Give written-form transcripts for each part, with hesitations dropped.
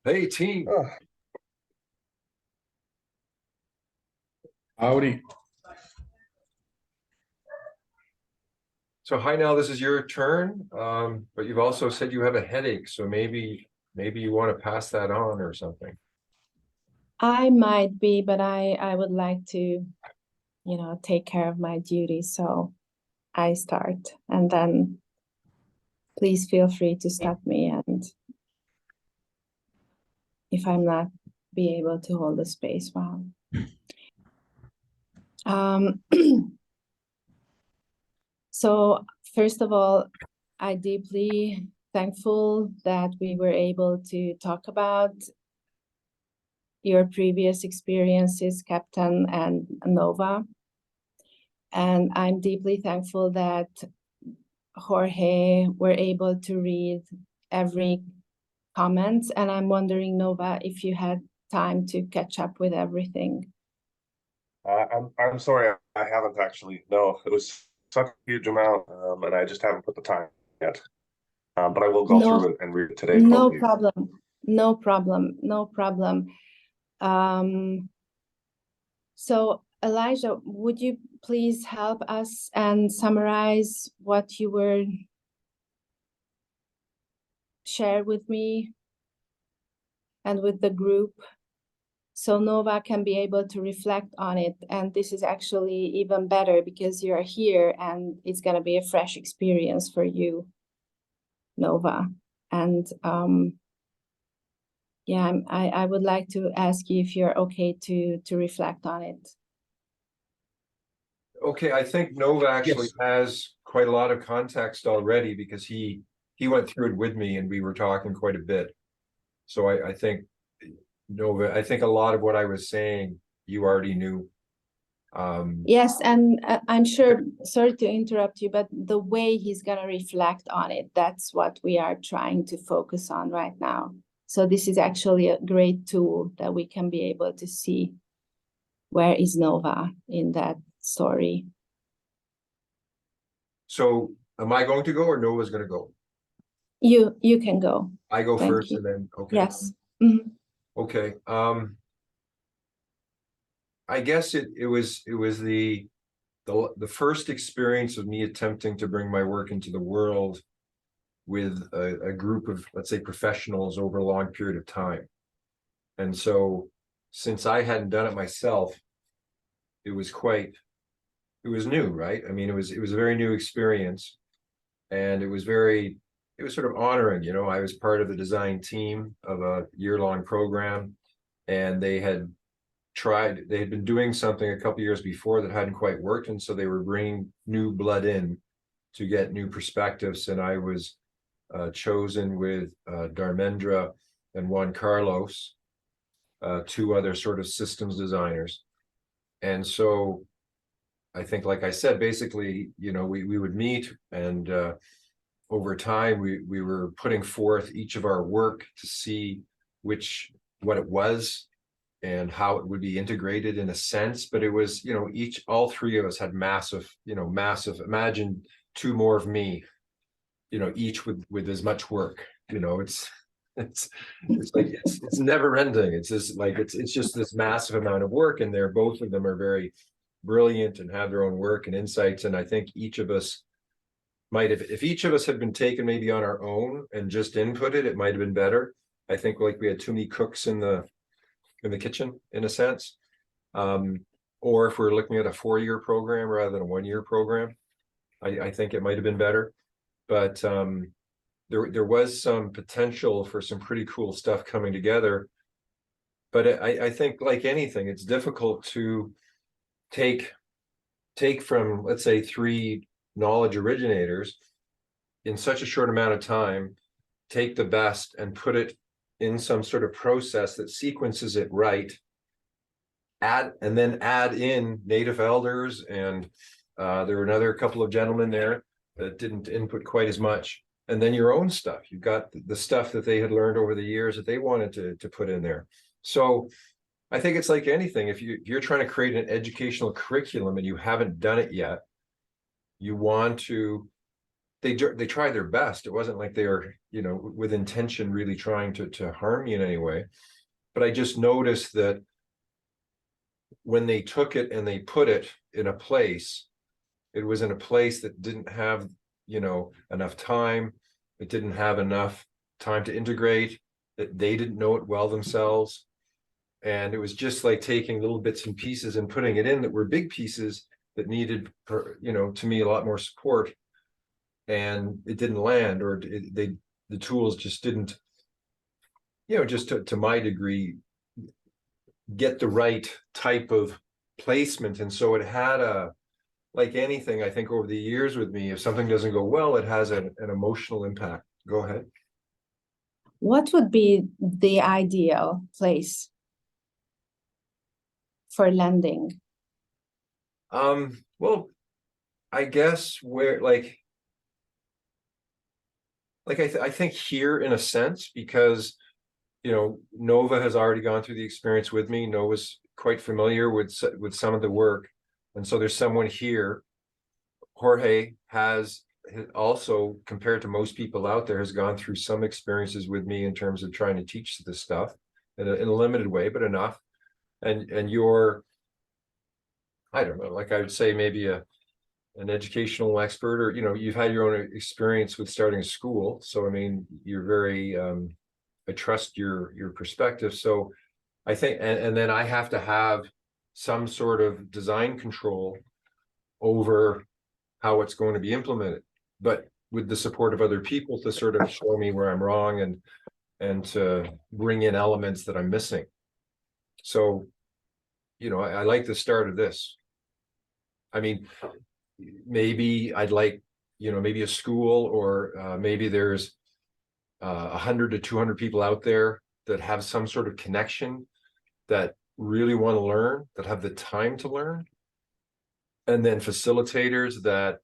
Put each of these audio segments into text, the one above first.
Hey, team. Oh, Howdy. So hi now, this is your turn. But you've also said you have a headache, so maybe you want to pass that on or something. I might be, but I would like to, take care of my duties. So I start, and then please feel free to stop me, and if I'm not be able to hold the space well. So first of all, I deeply thankful that we were able to talk about your previous experiences, Captain and Nova. And I'm deeply thankful that Jorge were able to read every comment. And I'm wondering, Nova, if you had time to catch up with everything. I'm sorry, I haven't actually. No, it was such a huge amount, and I just haven't put the time yet. But I will go through it and read it today. No problem. No problem. No problem. So Elijah, would you please help us and summarize what you were share with me and with the group, so Nova can be able to reflect on it? And this is actually even better because you're here and it's going to be a fresh experience for you, Nova. And yeah, I would like to ask you if you're okay to reflect on it. Okay, I think Nova actually Yes. has quite a lot of context already because he went through it with me and we were talking quite a bit. So I think Nova, I think a lot of what I was saying you already knew. Yes, and I'm sure, sorry to interrupt you, but the way he's going to reflect on it, that's what we are trying to focus on right now. So this is actually a great tool that we can be able to see where is Nova in that story. So am I going to go or Nova's going to go? You can go. I go Thank first you. and then, okay. Yes. Mm-hmm. Okay. I guess it was the first experience of me attempting to bring my work into the world with a group of, let's say, professionals over a long period of time. And so since I hadn't done it myself, it was new, right? I mean, it was a very new experience, and it was sort of honoring, I was part of the design team of a year-long program, and they had been doing something a couple years before that hadn't quite worked, and so they were bringing new blood in to get new perspectives. And I was chosen with Darmendra and Juan Carlos, two other sort of systems designers. And so I think, like I said, basically, we would meet, and over time we were putting forth each of our work to see what it was and how it would be integrated in a sense. But it was, all three of us had massive, imagine two more of me, each with as much work. It's like it's never ending. It's just like it's just this massive amount of work, and both of them are very brilliant and have their own work and insights. And I think each of us might have, if each of us had been taken maybe on our own and just inputted, it might have been better. I think like we had too many cooks in the kitchen, in a sense. Or if we're looking at a 4-year program rather than a 1-year program, I think it might have been better. But there was some potential for some pretty cool stuff coming together. But I think, like anything, it's difficult to take from, let's say, 3 knowledge originators in such a short amount of time, take the best and put it in some sort of process that sequences it right, and then add in native elders, and there were another couple of gentlemen there that didn't input quite as much, and then your own stuff. You've got the stuff that they had learned over the years that they wanted to put in there. So I think it's like anything. If you're trying to create an educational curriculum and you haven't done it yet, you want to they tried their best. It wasn't like they were, you know, with intention really trying to harm me in any way. But I just noticed that when they took it and they put it in a place, it was in a place that didn't have, you know, enough time. It didn't have enough time to integrate. That they didn't know it well themselves. And it was just like taking little bits and pieces and putting it in that were big pieces that needed, you know, to me, a lot more support. And it didn't land, or the tools just didn't, you know, just to my degree, get the right type of placement. And so it had a, like anything, I think over the years with me, if something doesn't go well, it has an emotional impact. Go ahead. What would be the ideal place for landing? Well, I guess where I think here in a sense, because you know, Nova has already gone through the experience with me. Nova's quite familiar with some of the work. And so there's someone here. Jorge has also, compared to most people out there, has gone through some experiences with me in terms of trying to teach this stuff in a limited way, but enough. And you're, I don't know, like I would say maybe an educational expert, or, you know, you've had your own experience with starting a school. So, I mean, you're very, I trust your perspective. So I think, and then I have to have some sort of design control over how it's going to be implemented, but with the support of other people to sort of show me where I'm wrong and to bring in elements that I'm missing. So, you know, I like the start of this. I mean, maybe I'd like, you know, maybe a school, or maybe there's 100 to 200 people out there that have some sort of connection, that really want to learn, that have the time to learn. And then facilitators that,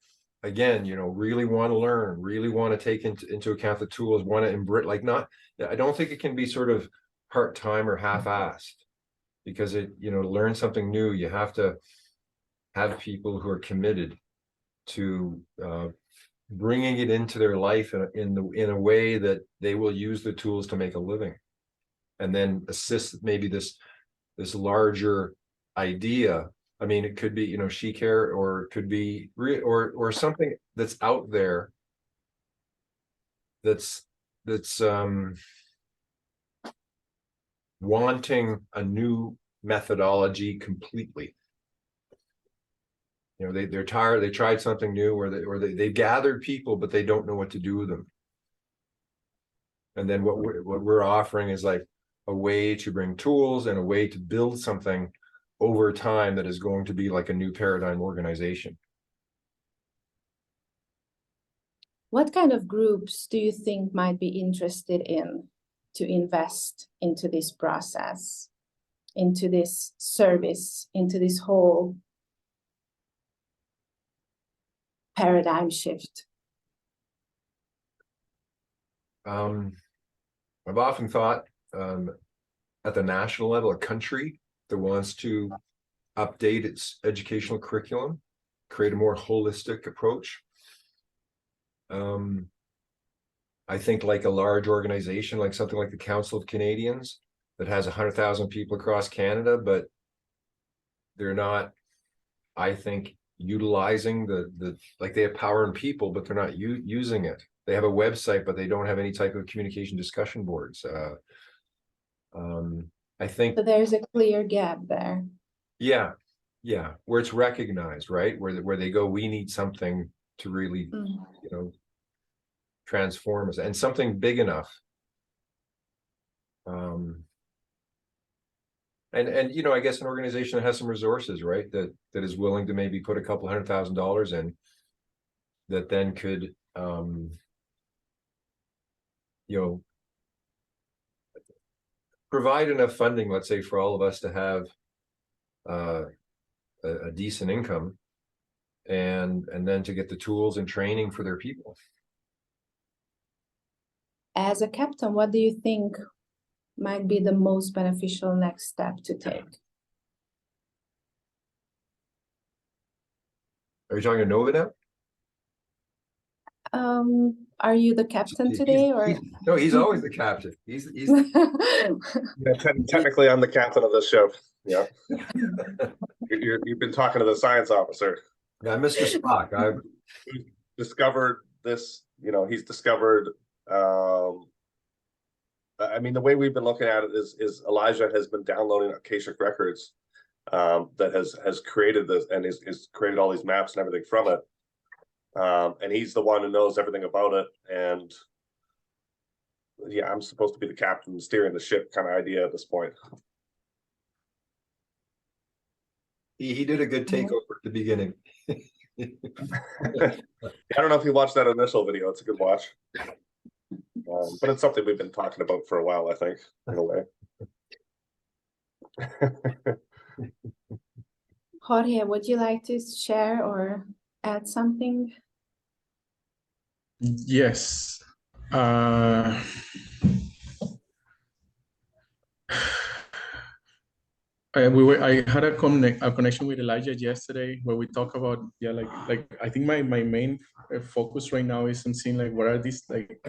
again, you know, really want to learn, really want to take into account the tools, want to embrace, like, not, I don't think it can be sort of part-time or half-assed, because it, you know, to learn something new, you have to have people who are committed to bringing it into their life in a way that they will use the tools to make a living, and then assist maybe this larger idea. I mean, it could be, you know, she care, or it could be or something that's out there that's wanting a new methodology completely. You know, they're tired, they tried something new, or they gathered people, but they don't know what to do with them. And then what we're offering is like a way to bring tools and a way to build something over time that is going to be like a new paradigm organization. What kind of groups do you think might be interested in to invest into this process, into this service, into this whole paradigm shift? I've often thought at the national level, a country that wants to update its educational curriculum, create a more holistic approach. I think like a large organization, like something like the Council of Canadians, that has 100,000 people across Canada, but they're not, I think, utilizing the like, they have power and people, but they're not using it. They have a website, but they don't have any type of communication discussion boards. I think So there's a clear gap there. Yeah, where it's recognized, right? Where they go, we need something to really, you know, transform us, and something big enough. And you know, I guess an organization that has some resources, right? That is willing to maybe put a couple $100,000 in, that then could, you know, provide enough funding, let's say, for all of us to have a decent income, and then to get the tools and training for their people. As a captain, what do you think might be the most beneficial next step to take? Are you talking to Nova now? Are you the captain today, or? No, he's always the captain. He's Yeah, technically, I'm the captain of this ship. Yeah. You've been talking to the science officer. Yeah, Mr. Spock. I Discovered this, he's discovered, I mean, the way we've been looking at it is Elijah has been downloading Akashic records that has created this and is created all these maps and everything from it. And he's the one who knows everything about it. And yeah, I'm supposed to be the captain steering the ship kind of idea at this point. he did a good takeover at the beginning. I don't know if you watched that initial video. It's a good watch. But it's something we've been talking about for a while, I think, in a way. Jorge, would you like to share or add something? Yes. I had a connection with Elijah yesterday where we talk about like I think my main focus right now is on seeing like what are these like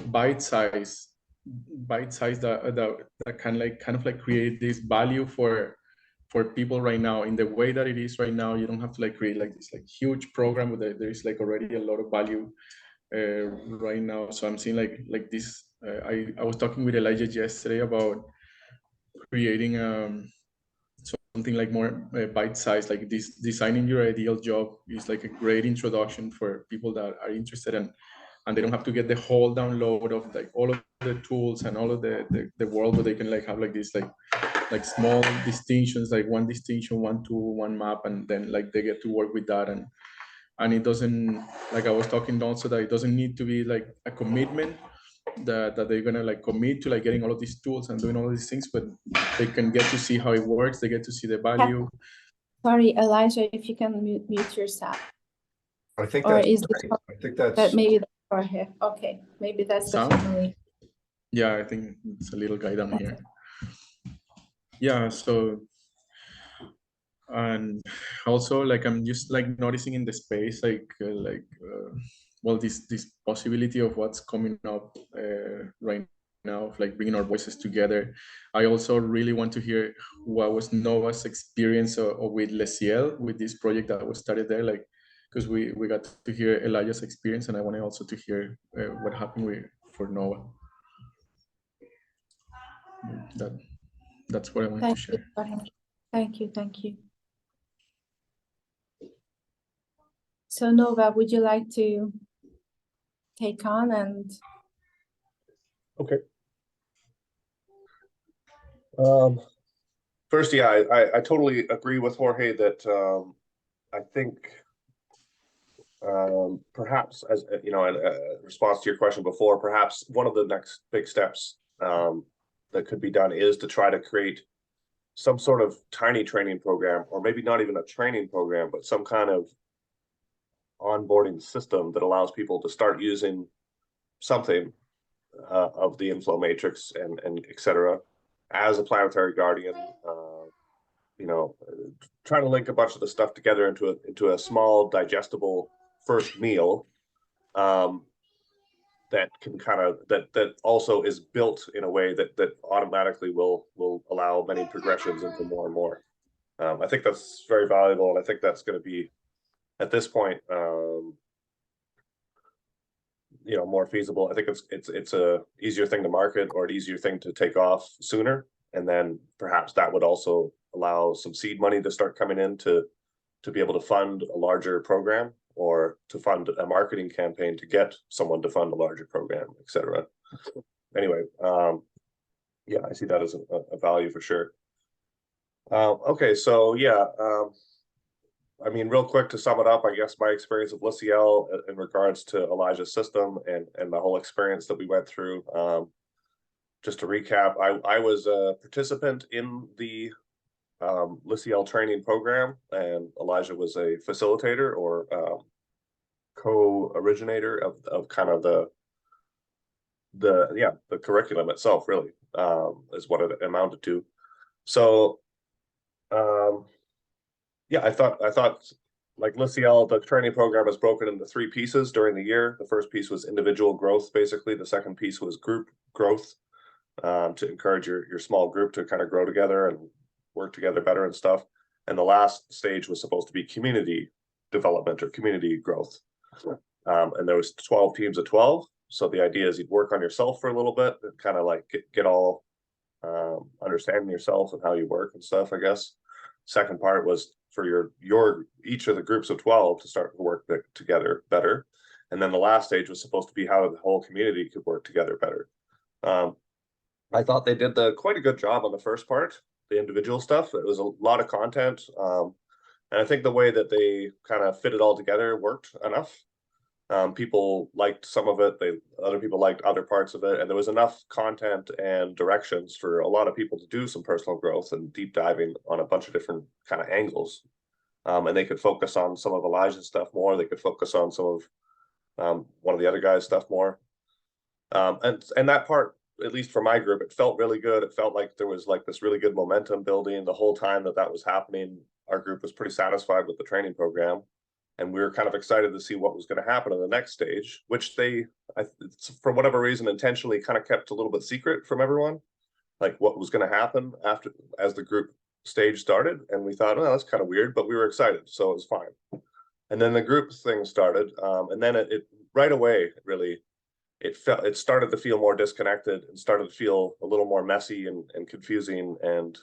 bite size that kind of like create this value for people right now in the way that it is right now. You don't have to like create like this like huge program where there is like already a lot of value right now. So I'm seeing like this. I was talking with Elijah yesterday about creating something like more bite-sized, like this. Designing your ideal job is like a great introduction for people that are interested and they don't have to get the whole download of like all of the tools and all of the world, but they can like have like this like small distinctions, like one distinction, one tool, one map, and then like they get to work with that. And it doesn't, like I was talking also, that it doesn't need to be like a commitment that they're gonna like commit to like getting all of these tools and doing all of these things, but they can get to see how it works. They get to see the value. Sorry, Elijah, if you can mute yourself. I think Or that's is right. it I think that's that maybe that's Jorge? Okay, maybe that's the Sound? family. Yeah, I think it's a little guy down here. Yeah, so, and also like I'm just like noticing in the space well, this possibility of what's coming up right now, of like bringing our voices together. I also really want to hear what was Nova's experience with Ciel, with this project that was started there, like because we got to hear Elijah's experience, and I wanted also to hear what happened for Nova. That's what I wanted to share. Thank you, thank you. So Nova, would you like to take on and? Okay. First, yeah, I totally agree with Jorge that I think perhaps, as in response to your question before, perhaps one of the next big steps that could be done is to try to create some sort of tiny training program, or maybe not even a training program, but some kind of onboarding system that allows people to start using something of the inflow matrix and et cetera as a planetary guardian. Trying to link a bunch of the stuff together into a small digestible first meal that can kind of that also is built in a way that automatically will allow many progressions into more and more. I think that's very valuable, and I think that's going to be at this point more feasible. I think it's a easier thing to market, or an easier thing to take off sooner, and then perhaps that would also allow some seed money to start coming in to be able to fund a larger program, or to fund a marketing campaign to get someone to fund a larger program, etc. Anyway, yeah, I see that as a value for sure. Okay, so yeah, I mean, real quick to sum it up, I guess my experience with Ciel in regards to Elijah's system and the whole experience that we went through. Just to recap, I was a participant in the Ciel training program, and Elijah was a facilitator or co-originator of kind of the curriculum itself, really, is what it amounted to. So yeah, I thought like Ciel, the training program is broken into 3 pieces during the year. The first piece was individual growth, basically. The second piece was group growth, to encourage your small group to kind of grow together and work together better and stuff. And the last stage was supposed to be community development or community growth. And there was 12 teams of 12. So the idea is you'd work on yourself for a little bit and kind of like get all understanding yourself and how you work and stuff, I guess. Second part was for your each of the groups of 12 to start to work together better. And then the last stage was supposed to be how the whole community could work together better. I thought they did quite a good job on the first part, the individual stuff. It was a lot of content. And I think the way that they kind of fit it all together worked enough. People liked some of it, other people liked other parts of it, and there was enough content and directions for a lot of people to do some personal growth and deep diving on a bunch of different kind of angles. And they could focus on some of Elijah's stuff more. They could focus on some of one of the other guys' stuff more. And that part, at least for my group, it felt really good. It felt like there was like this really good momentum building the whole time that was happening. Our group was pretty satisfied with the training program. And we were kind of excited to see what was going to happen in the next stage, which they, for whatever reason, intentionally kind of kept a little bit secret from everyone, like what was going to happen as the group stage started. And we thought, oh, that's kind of weird, but we were excited, so it was fine. And then the group thing started, and then it right away, really, it started to feel more disconnected and started to feel a little more messy and confusing, and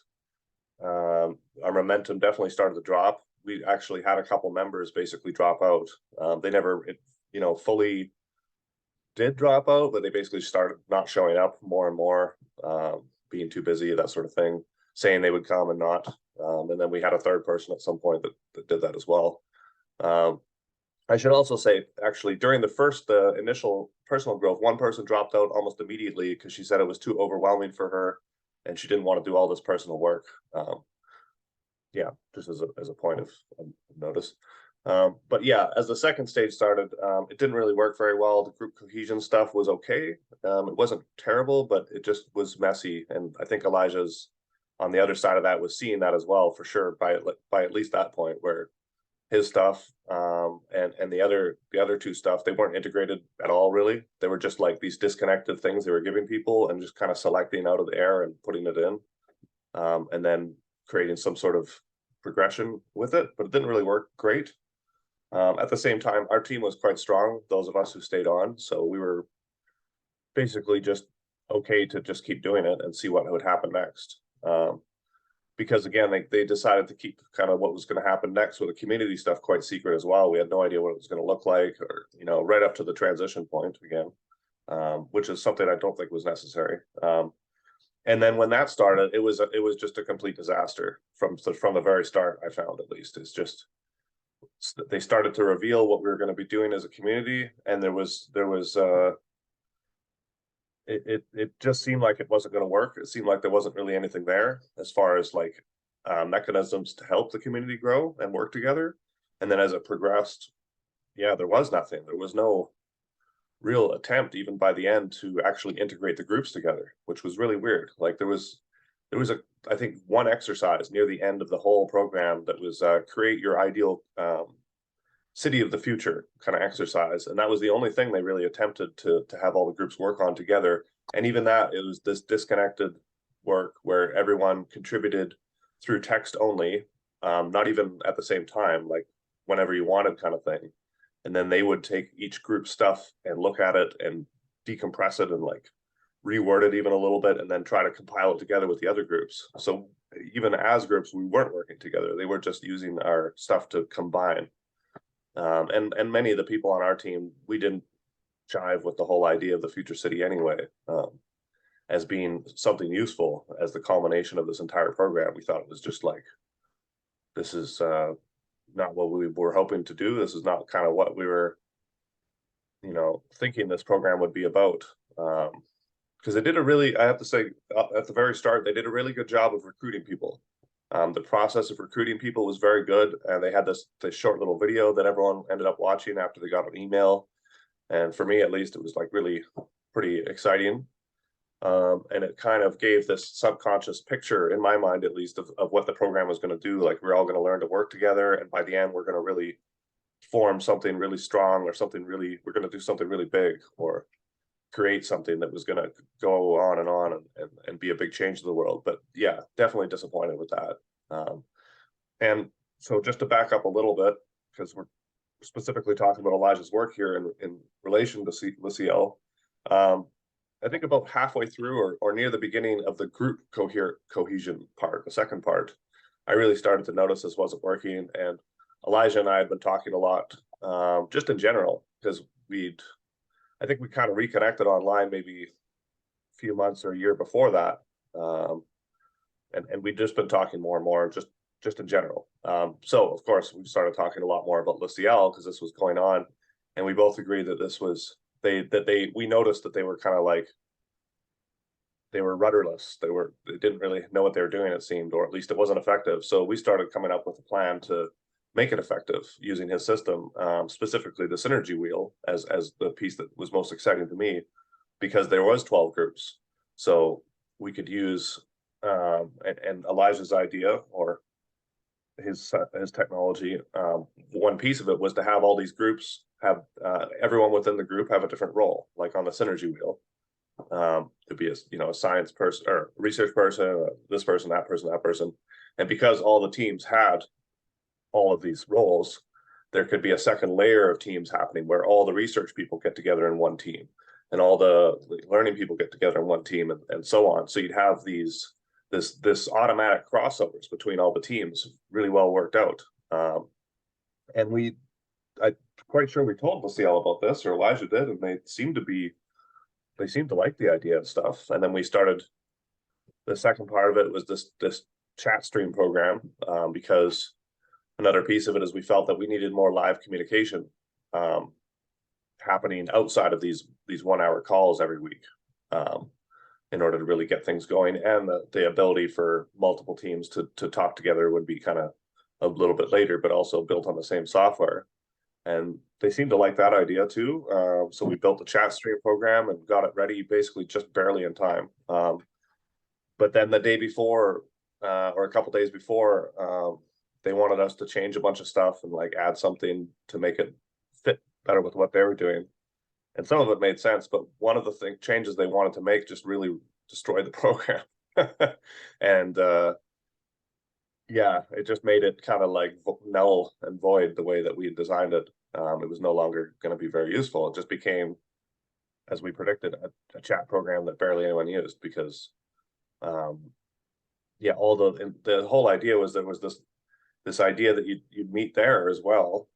our momentum definitely started to drop. We actually had a couple members basically drop out. They never, fully did drop out, but they basically started not showing up more and more, being too busy, that sort of thing, saying they would come and not. And then we had a third person at some point that did that as well. I should also say, actually, during the initial personal growth, one person dropped out almost immediately because she said it was too overwhelming for her and she didn't want to do all this personal work. Yeah, just as a point of notice. But yeah, as the second stage started, it didn't really work very well. The group cohesion stuff was okay. It wasn't terrible, but it just was messy. And I think Elijah's on the other side of that was seeing that as well, for sure, by at least that point, where his stuff and the other two stuff, they weren't integrated at all, really. They were just like these disconnected things they were giving people and just kind of selecting out of the air and putting it in, and then creating some sort of progression with it, but it didn't really work great. At the same time, our team was quite strong, those of us who stayed on, so we were basically just okay to just keep doing it and see what would happen next. Because again, they decided to keep kind of what was going to happen next with the community stuff quite secret as well. We had no idea what it was going to look like, or right up to the transition point again, which is something I don't think was necessary. And then when that started, it was just a complete disaster from the very start. I found, at least, it's just they started to reveal what we were going to be doing as a community, and it just seemed like it wasn't going to work. It seemed like there wasn't really anything there as far as like mechanisms to help the community grow and work together. And then as it progressed, yeah, there was nothing. There was no real attempt, even by the end, to actually integrate the groups together, which was really weird. Like there was I think one exercise near the end of the whole program that was create your ideal city of the future kind of exercise, and that was the only thing they really attempted to have all the groups work on together. And even that, it was this disconnected work where everyone contributed through text only, not even at the same time, like whenever you wanted, kind of thing. And then they would take each group stuff and look at it and decompress it and like reword it even a little bit, and then try to compile it together with the other groups. So even as groups, we weren't working together. They were just using our stuff to combine. And many of the people on our team, we didn't jive with the whole idea of the future city anyway, as being something useful as the culmination of this entire program. We thought it was just like, this is not what we were hoping to do. This is not kind of what we were, thinking this program would be about. Because they did I have to say, at the very start, they did a really good job of recruiting people. The process of recruiting people was very good, and they had this short little video that everyone ended up watching after they got an email. And for me, at least, it was like really pretty exciting. And it kind of gave this subconscious picture, in my mind at least, of what the program was going to do. Like, we're all going to learn to work together, and by the end, we're going to really form something really strong, or we're going to do something really big, or create something that was going to go on and be a big change to the world. But yeah, definitely disappointed with that. And so just to back up a little bit, because we're specifically talking about Elijah's work here in relation to Ciel, I think about halfway through or near the beginning of the group cohesion part, the second part, I really started to notice this wasn't working. And Elijah and I had been talking a lot, just in general, because I think we kind of reconnected online maybe a few months or a year before that. And we'd just been talking more and more, just in general. So of course we started talking a lot more about Ciel, because this was going on, and we both agreed that this was we noticed that they were kind of like, they were rudderless. They didn't really know what they were doing, it seemed, or at least it wasn't effective. So we started coming up with a plan to make it effective using his system, specifically the synergy wheel as the piece that was most exciting to me, because there was 12 groups. So we could use, and Elijah's idea, or his technology, one piece of it was to have all these groups have everyone within the group have a different role, like on the synergy wheel. To be a science person or research person, this person, that person, that person. And because all the teams had all of these roles, there could be a second layer of teams happening where all the research people get together in one team, and all the learning people get together in one team, and so on. So you'd have this automatic crossovers between all the teams, really well worked out. And I'm quite sure we told Ciel about this, or Elijah did, and they seemed to like the idea and stuff. And then we started, the second part of it was this chat stream program, because another piece of it is we felt that we needed more live communication happening outside of these 1 hour calls every week, in order to really get things going. And the ability for multiple teams to talk together would be kind of a little bit later, but also built on the same software. And they seemed to like that idea too. So we built the chat stream program and got it ready basically just barely in time. But then the day before, or a couple days before, they wanted us to change a bunch of stuff and like add something to make it fit better with what they were doing. And some of it made sense, but one of the changes they wanted to make just really destroyed the program. And yeah, it just made it kind of like null and void the way that we had designed it. It was no longer going to be very useful. It just became, as we predicted, a chat program that barely anyone used, because yeah, all the whole idea was there was this idea that you'd meet there as well,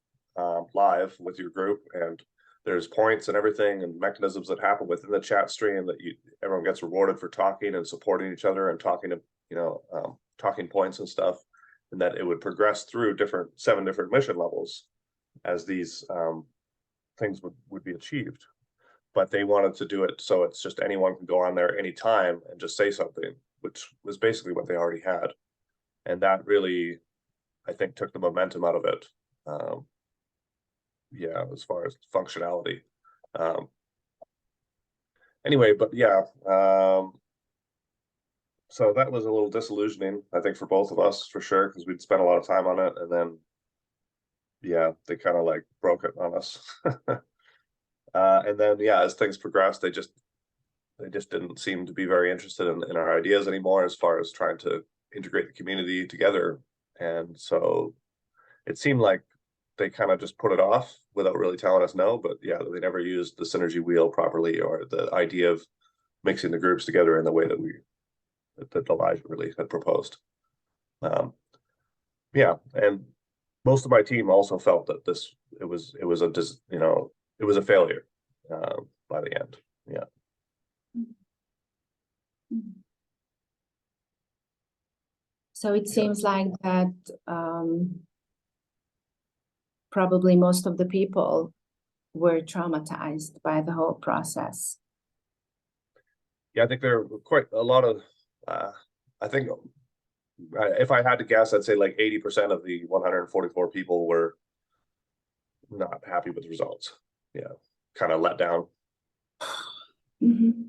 live with your group, and there's points and everything and mechanisms that happen within the chat stream that everyone gets rewarded for talking and supporting each other and talking to talking points and stuff, and that it would progress through 7 different mission levels as these things would be achieved. But they wanted to do it so it's just anyone can go on there anytime and just say something, which was basically what they already had. And that really, I think, took the momentum out of it. Yeah, as far as functionality. Anyway, but yeah, so that was a little disillusioning, I think, for both of us, for sure, because we'd spent a lot of time on it, and then yeah, they kind of like broke it on us. And then yeah, as things progressed, they just didn't seem to be very interested in our ideas anymore, as far as trying to integrate the community together. And so it seemed like they kind of just put it off without really telling us no. But yeah, they never used the synergy wheel properly, or the idea of mixing the groups together in the way that Elijah really had proposed. Yeah, and most of my team also felt that it was a failure by the end. Yeah. So it seems like that probably most of the people were traumatized by the whole process. Yeah, I think there were quite a lot of, I think if I had to guess, I'd say like 80% of the 144 people were not happy with the results. Yeah, kind of let down. Mm-hmm.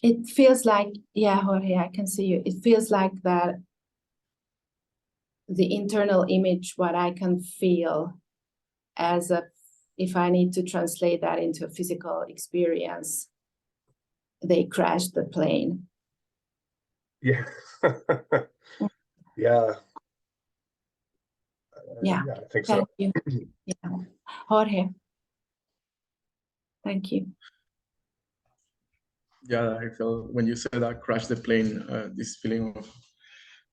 It feels like, yeah, Jorge, I can see you. It feels like that the internal image, what I can feel as a, if I need to translate that into a physical experience, they crashed the plane. Yeah. Yeah. Yeah. Yeah, I think so. Thank you. Yeah. Jorge. Thank you. Yeah, I felt when you said that crash the plane, this feeling of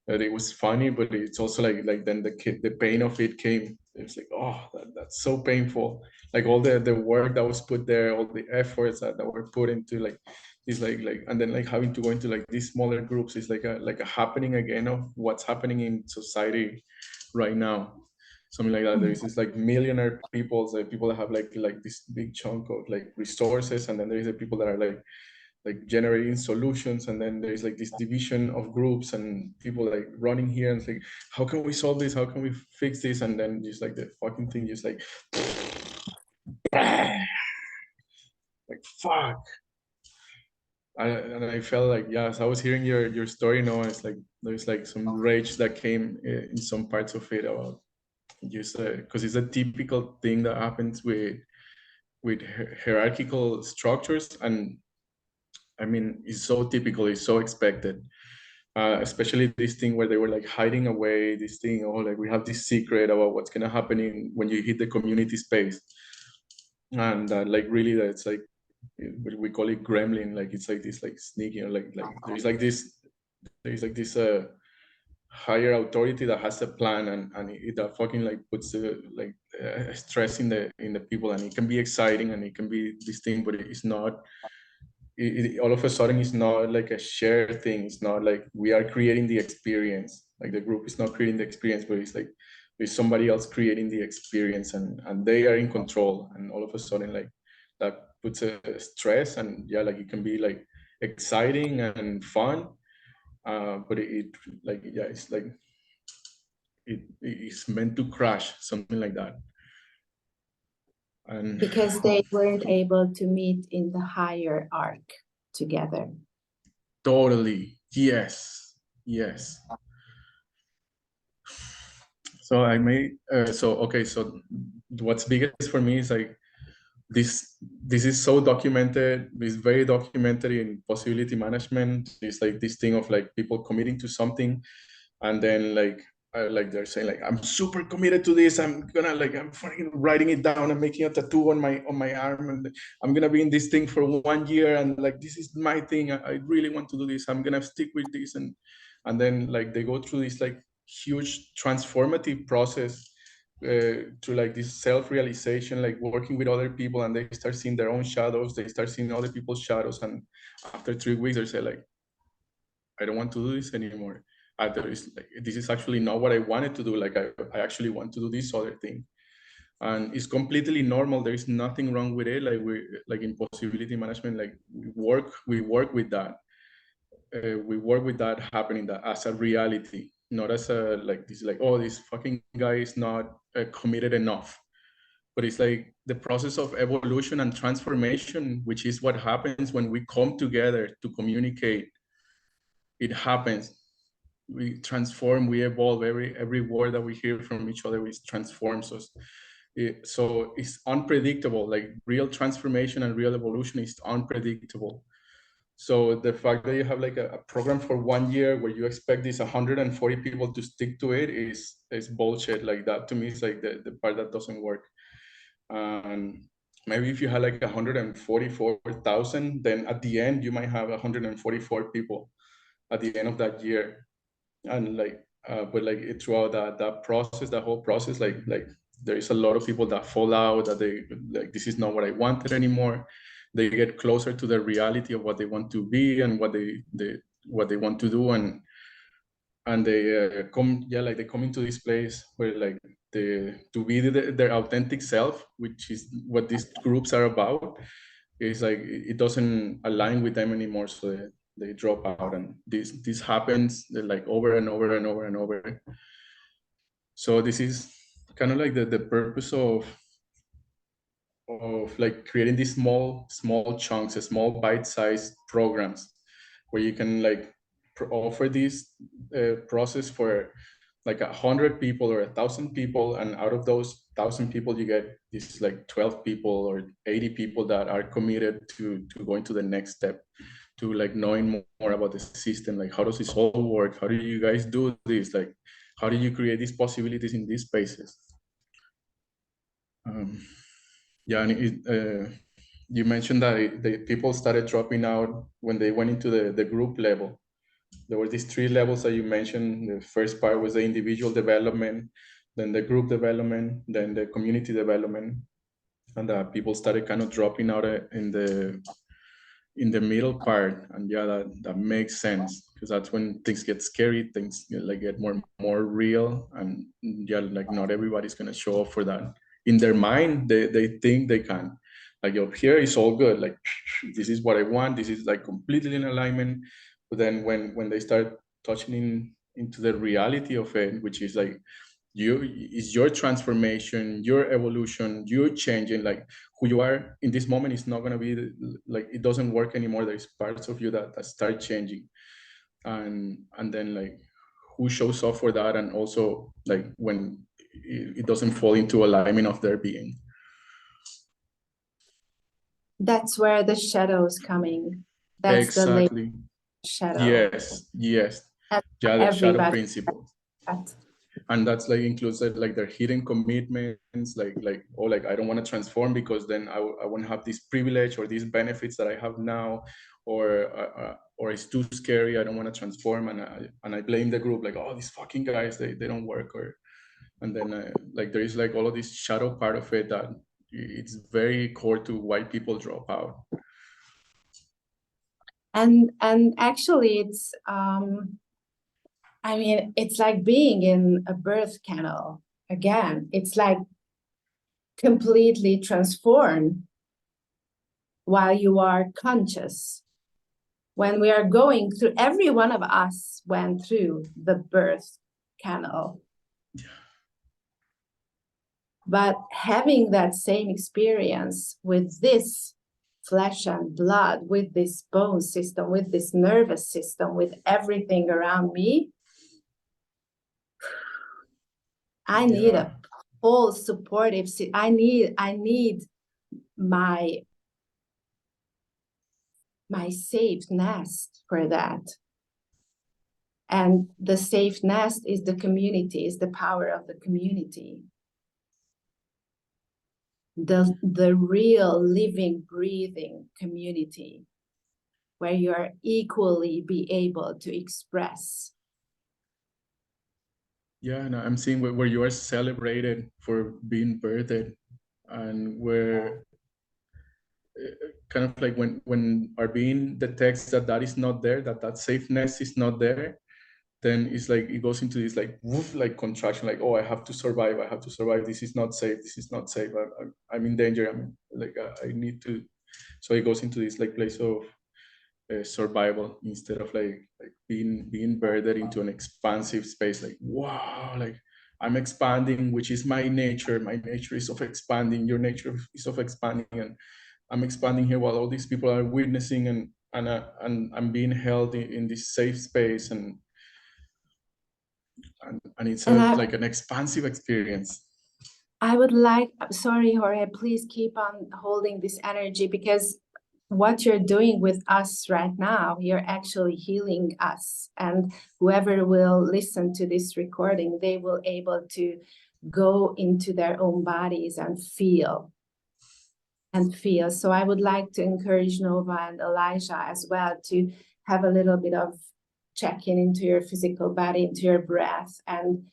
that it was funny, but it's also like then the pain of it came. It's like, oh, that's so painful. Like all the work that was put there, all the efforts that were put into like this and then like having to go into like these smaller groups is like a happening again of what's happening in society right now. Something like that. There's this like millionaire people, like people that have like this big chunk of like resources, and then there's the people that are like generating solutions, and then there's like this division of groups and people like running here and it's like, how can we solve this, how can we fix this, and then just like the fucking thing just like fuck. And I felt like, yeah, as I was hearing your story now, it's like there's like some rage that came in some parts of it about just because it's a typical thing that happens with hierarchical structures. And I mean, it's so typical, it's so expected. Especially this thing where they were like hiding away this thing, or like we have this secret about what's gonna happen when you hit the community space, and like really that's like we call it gremlin, like it's like this like sneaky, or like there's like this higher authority that has a plan, and it that fucking like puts stress in the people, and it can be exciting and it can be this thing, but it's not all of a sudden it's not like a shared thing. It's not like we are creating the experience, like the group is not creating the experience, but it's like there's somebody else creating the experience, and they are in control, and all of a sudden like that puts a stress. And yeah, like it can be like exciting and fun, but it like, yeah, it's like it's meant to crash, something like that. And Because they weren't able to meet in the higher arc together. totally, yes, yes. So I made so okay. So what's biggest for me is like this is so documented. It's very documented in possibility management. It's like this thing of like people committing to something, and then like they're saying like, I'm super committed to this. I'm gonna like, I'm fucking writing it down and making a tattoo on my arm, and I'm gonna be in this thing for 1 year, and like this is my thing. I really want to do this. I'm gonna stick with this, and then like they go through this like huge transformative process to like this self-realization, like working with other people, and they start seeing their own shadows. They start seeing other people's shadows, and after 3 weeks they say like, I don't want to do this anymore. This is actually not what I wanted to do. Like I actually want to do this other thing, and it's completely normal. There is nothing wrong with it. Like we like in possibility management, like we work with that. We work with that happening, that as a reality, not as a like this, like, oh, this fucking guy is not committed enough. But it's like the process of evolution and transformation, which is what happens when we come together to communicate. It happens. We transform, we evolve. Every word that we hear from each other is transforms us. So it's unpredictable. Like real transformation and real evolution is unpredictable. So the fact that you have like a program for 1 year where you expect these 140 people to stick to it is bullshit. Like that to me is like the part that doesn't work. And maybe if you had like 144,000, then at the end you might have 144 people at the end of that year. And like but like throughout that process, that whole process, like there is a lot of people that fall out, that they like, this is not what I wanted anymore. They get closer to the reality of what they want to be and what they want to do, and they come, yeah, like they come into this place where like to be their authentic self, which is what these groups are about. Is like it doesn't align with them anymore, so they drop out, and this happens like over and over and over and over. So this is kind of like the purpose of of like creating these small chunks, small bite-sized programs where you can like offer this process for like 100 people or 1,000 people, and out of those 1,000 people you get these like 12 people or 80 people that are committed to going to the next step, to like knowing more about the system, like how does this all work, how do you guys do this, like how do you create these possibilities in these spaces. Yeah, and you mentioned that the people started dropping out when they went into the group level. There were these 3 levels that you mentioned. The first part was the individual development, then the group development, then the community development, and people started kind of dropping out in the middle part. And yeah, that makes sense, because that's when things get scary, things get more real, and yeah, like not everybody's gonna show up for that. In their mind, they think they can, like, up here is all good, like this is what I want, this is like completely in alignment. But then when they start touching into the reality of it, which is like is your transformation, your evolution, you're changing, like who you are in this moment is not going to be like, it doesn't work anymore. There's parts of you that start changing, and then like who shows up for that, and also like when it doesn't fall into alignment of their being. That's where the shadows coming. That's Exactly. the shadow. Yes. That's Yeah, the shadow everybody. principle. And that's like includes like their hidden commitments, like oh, like I don't want to transform because then I won't have this privilege or these benefits that I have now, or it's too scary, I don't want to transform, and I blame the group, like, oh, these fucking guys, they don't work. Or and then like there is like all of this shadow part of it that it's very core to why people drop out. And actually it's I mean, it's like being in a birth canal again. It's like completely transformed while you are conscious. When we are going through, every one of us went through the birth canal. But having that same experience with this flesh and blood, with this bone system, with this nervous system, with everything around me, I need a whole supportive. I need my safe nest for that. And the safe nest is the community, is the power of the community. The real living, breathing community where you are equally be able to express. Yeah, and I'm seeing where you are celebrated for being birthed, and where kind of like when are being the text that is not there, that safeness is not there, then it's like it goes into this like woof, like contraction, like, oh, I have to survive, this is not safe, I'm in danger, I'm like I need to. So it goes into this like place of survival, instead of like being birthed into an expansive space, like, wow, like I'm expanding, which is my nature is of expanding, your nature is of expanding, and I'm expanding here while all these people are witnessing, and I'm being held in this safe space, and it's like an expansive experience. I would like, sorry, Jorge, please keep on holding this energy, because what you're doing with us right now, you're actually healing us. And whoever will listen to this recording, they will able to go into their own bodies and feel. So I would like to encourage Nova and Elijah as well to have a little bit of check-in into your physical body, into your breath, and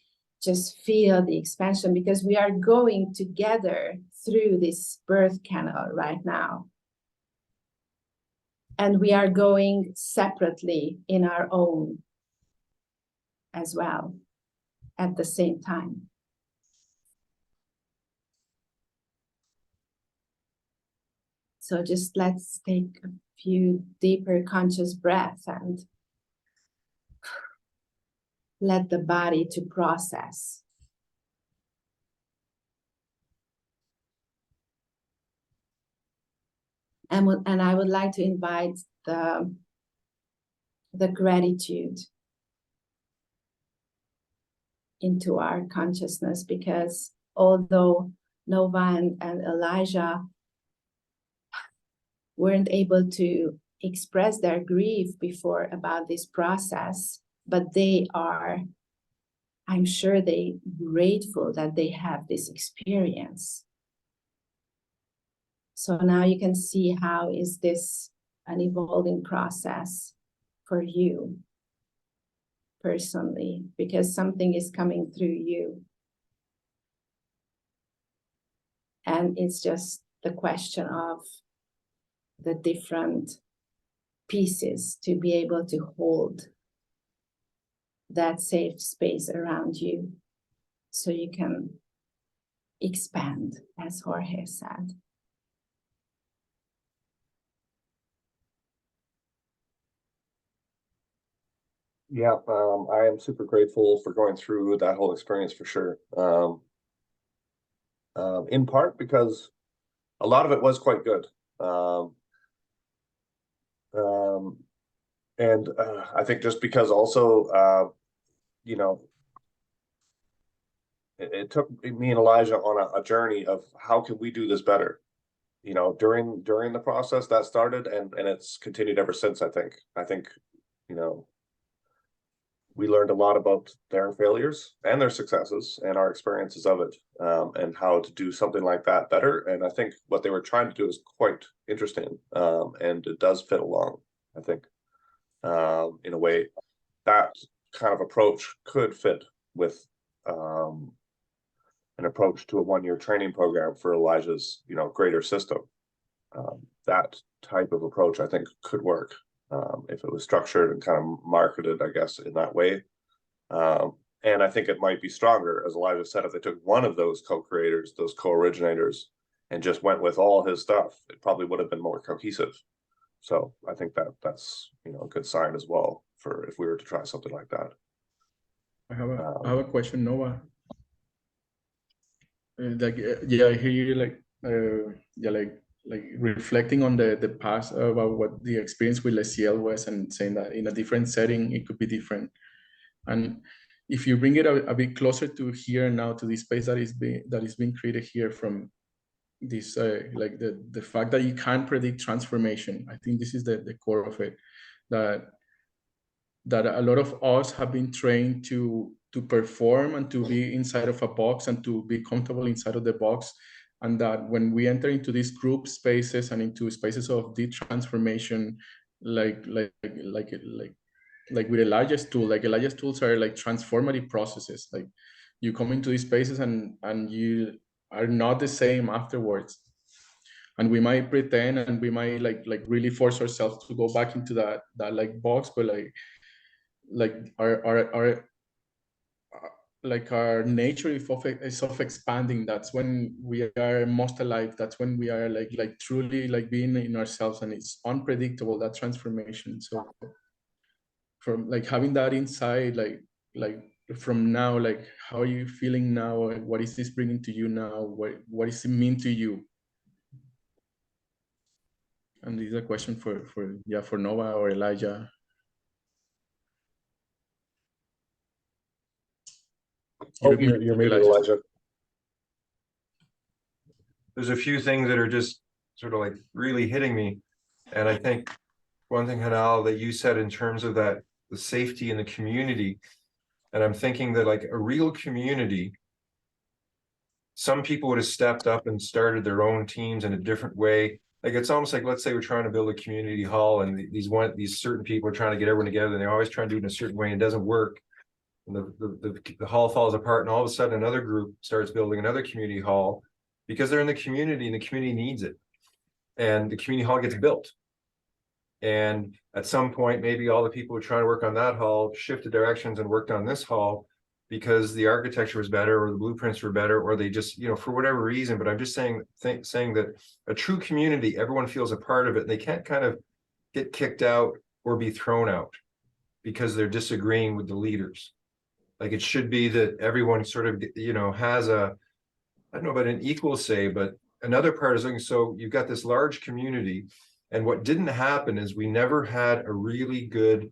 just feel the expansion, because we are going together through this birth canal right now. And we are going separately in our own as well at the same time. So just let's take a few deeper conscious breaths and let the body to process. And I would like to invite the gratitude into our consciousness, because although Nova and Elijah weren't able to express their grief before about this process, but they are, I'm sure they grateful that they have this experience. So now you can see how is this an evolving process for you personally, because something is coming through you. And it's just the question of the different pieces to be able to hold that safe space around you so you can expand, as Jorge said. Yeah, I am super grateful for going through that whole experience for sure. In part because a lot of it was quite good. And I think just because also, you know, it took me and Elijah on a journey of how can we do this better? You know, during the process that started, and it's continued ever since. I think, you know, we learned a lot about their failures and their successes and our experiences of it, and how to do something like that better. And I think what they were trying to do is quite interesting, and it does fit along, I think, in a way. That kind of approach could fit with an approach to a one-year training program for Elijah's, you know, greater system. That type of approach, I think, could work. If it was structured and kind of marketed, I guess, in that way. And I think it might be stronger, as Elijah said, if they took one of those co-creators, those co-originators, and just went with all his stuff, it probably would have been more cohesive. So I think that's, you know, a good sign as well for if we were to try something like that. I have a question, Nova. Yeah, I hear you like reflecting on the past about what the experience with Ciel was, and saying that in a different setting it could be different. And if you bring it a bit closer to here now, to this space that is being created here, from this like the fact that you can't predict transformation, I think this is the core of it, that a lot of us have been trained to perform and to be inside of a box and to be comfortable inside of the box. And that when we enter into these group spaces and into spaces of deep transformation, like with Elijah's tool, like Elijah's tools are like transformative processes. Like you come into these spaces and you are not the same afterwards. And we might pretend and we might like really force ourselves to go back into that like box, but our nature is of expanding. That's when we are most alive. That's when we are like truly like being in ourselves, and it's unpredictable, that transformation. So from like having that inside, like from now, like how are you feeling now? What is this bringing to you now? What does it mean to you? And this is a question for Nova or Elijah. Oh, you're muted, Elijah. There's a few things that are just sort of like really hitting me. And I think one thing, Hajnal, that you said in terms of that, the safety in the community, and I'm thinking that like a real community, some people would have stepped up and started their own teams in a different way. Like it's almost like, let's say we're trying to build a community hall, and these certain people are trying to get everyone together, and they're always trying to do it in a certain way, and it doesn't work. And the hall falls apart, and all of a sudden another group starts building another community hall because they're in the community and the community needs it. And the community hall gets built. And at some point, maybe all the people who are trying to work on that hall shifted directions and worked on this hall because the architecture was better, or the blueprints were better, or they just, you know, for whatever reason. But I'm just saying that a true community, everyone feels a part of it, and they can't kind of get kicked out or be thrown out because they're disagreeing with the leaders. Like it should be that everyone sort of, you know, has a, I don't know about an equal say, but another part is, so you've got this large community, and what didn't happen is we never had a really good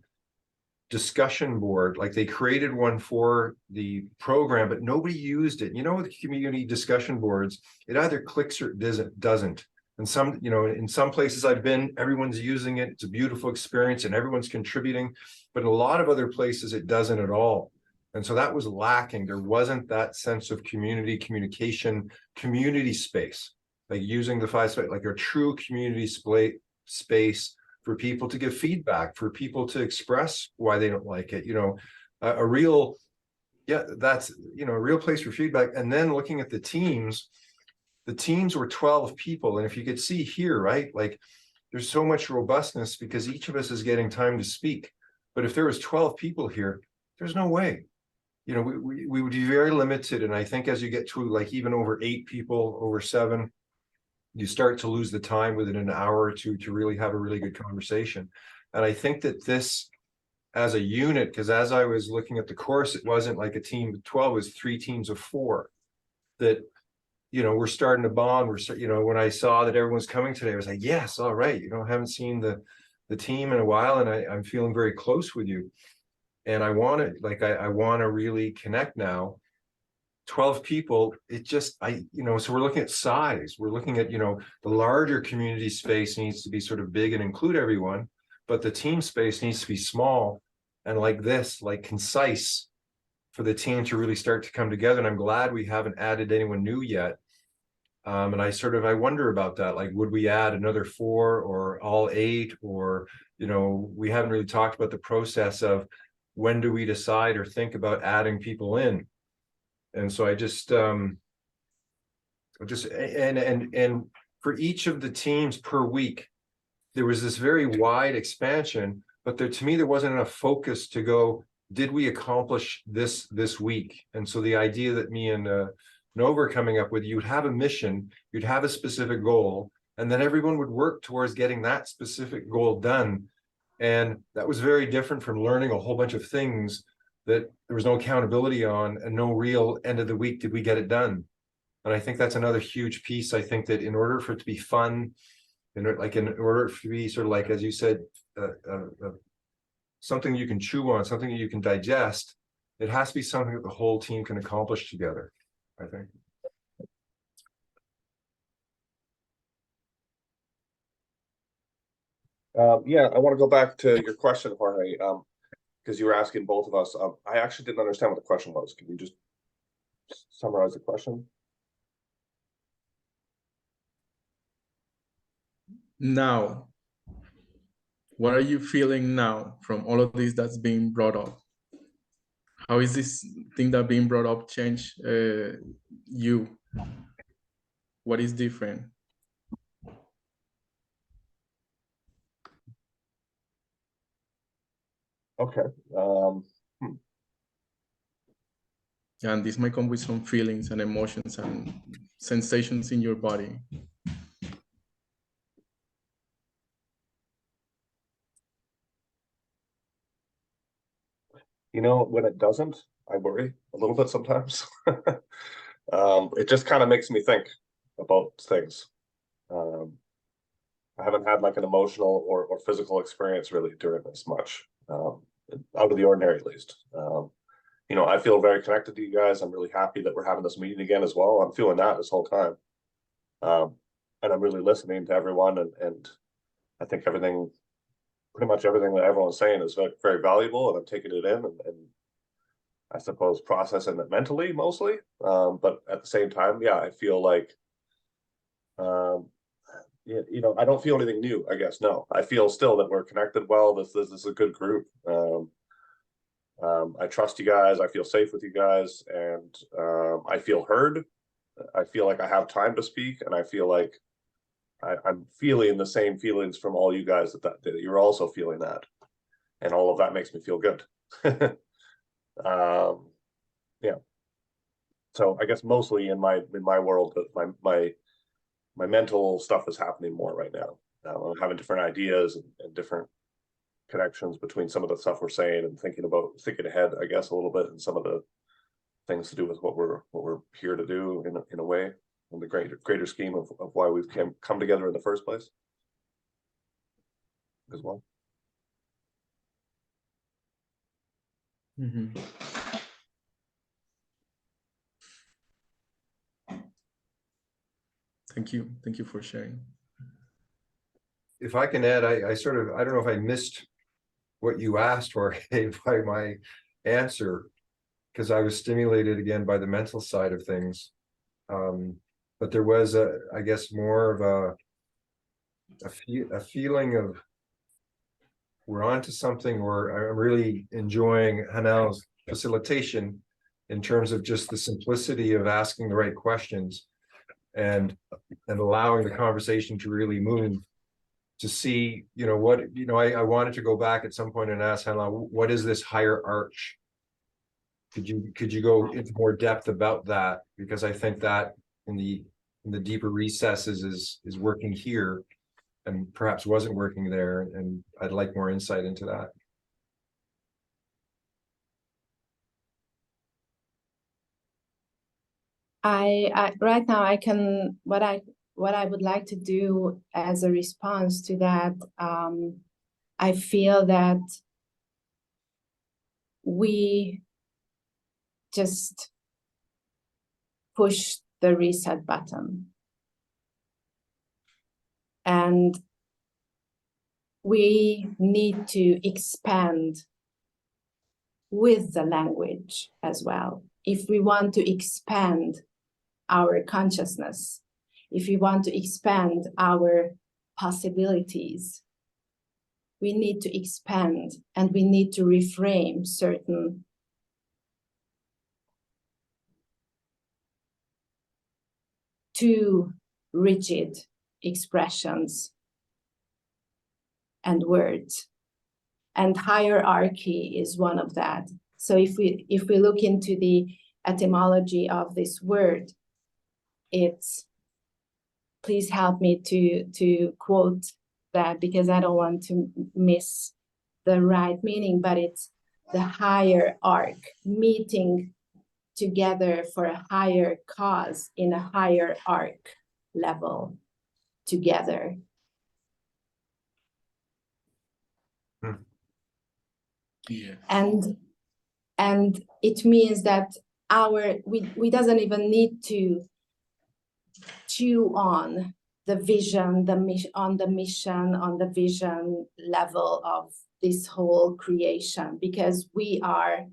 discussion board. Like, they created one for the program, but nobody used it. You know, with community discussion boards, it either clicks or it doesn't. And some, you know, in some places I've been, everyone's using it. It's a beautiful experience and everyone's contributing, but in a lot of other places it doesn't at all. And so that was lacking. There wasn't that sense of community communication, community space, like using the five space, like a true community space for people to give feedback, for people to express why they don't like it. You know, a real, yeah, that's, you know, a real place for feedback. And then looking at the teams were 12 people. And if you could see here, right, like there's so much robustness because each of us is getting time to speak. But if there was 12 people here, there's no way. You know, we would be very limited. And I think as you get to like even over 8 people, over 7, you start to lose the time within an hour or two to really have a really good conversation. And I think that this, as a unit, because as I was looking at the course, it wasn't like a team of 12, it was 3 teams of 4 that, you know, we're starting to bond. You know, when I saw that everyone's coming today, I was like, yes, all right. You know, I haven't seen the team in a while, and I'm feeling very close with you. And I want to, like, I want to really connect now. 12 people, it just, you know, so we're looking at size. We're looking at, you know, the larger community space needs to be sort of big and include everyone, but the team space needs to be small and like this, like concise, for the team to really start to come together. And I'm glad we haven't added anyone new yet. And I wonder about that. Like, would we add another 4 or all 8? Or, you know, we haven't really talked about the process of when do we decide or think about adding people in. And so and for each of the teams per week, there was this very wide expansion, but to me, there wasn't enough focus to go, did we accomplish this week? And so the idea that me and Nova are coming up with, you'd have a mission, you'd have a specific goal, and then everyone would work towards getting that specific goal done. And that was very different from learning a whole bunch of things that there was no accountability on, and no real end of the week did we get it done. And I think that's another huge piece. I think that in order for it to be fun, in order for it to be sort of like, as you said, something you can chew on, something you can digest, it has to be something that the whole team can accomplish together, I think. Yeah, I want to go back to your question, Jorge, because you were asking both of us. I actually didn't understand what the question was. Can you just summarize the question? Now, what are you feeling now from all of this that's being brought up? How is this thing that being brought up change you? What is different? Okay. And this might come with some feelings and emotions and sensations in your body. You know, when it doesn't, I worry a little bit sometimes. It just kind of makes me think about things. I haven't had like an emotional or physical experience really during this much, out of the ordinary at least. You know, I feel very connected to you guys. I'm really happy that we're having this meeting again as well. I'm feeling that this whole time. And I'm really listening to everyone, and I think pretty much everything that everyone's saying is very, very valuable, and I'm taking it in and I suppose processing it mentally mostly. But at the same time, yeah, I feel like, you know, I don't feel anything new, I guess. No, I feel still that we're connected well. This is a good group. I trust you guys. I feel safe with you guys, and I feel heard. I feel like I have time to speak, and I feel like I'm feeling the same feelings from all you guys that you're also feeling that, and all of that makes me feel good. Yeah. So I guess mostly in my world, my mental stuff is happening more right now. I'm having different ideas and different connections between some of the stuff we're saying and thinking ahead, I guess, a little bit, and some of the things to do with what we're here to do in a way. the greater scheme of why we've come together in the first place as well. Mhm. Thank you for sharing. If I can add, I don't know if I missed what you asked or by my answer, because I was stimulated again by the mental side of things. But there was I guess more of a feeling of we're onto something, or I'm really enjoying Hajnal's facilitation in terms of just the simplicity of asking the right questions and allowing the conversation to really move, to see, I wanted to go back at some point and ask Hajnal, what is this higher arch? Could you go into more depth about that? Because I think that in the deeper recesses is working here and perhaps wasn't working there, and I'd like more insight into that. I right now I can what I would like to do as a response to that, I feel that we just push the reset button, and we need to expand with the language as well. If we want to expand our consciousness, if we want to expand our possibilities, we need to expand, and we need to reframe certain too rigid expressions and words. And hierarchy is one of that. So if we look into the etymology of this word, it's, please help me to quote that, because I don't want to miss the right meaning, but it's the higher arc, meeting together for a higher cause in a higher arc level together. Yeah. And it means that we doesn't even need to chew on the vision, on the vision level of this whole creation, because we are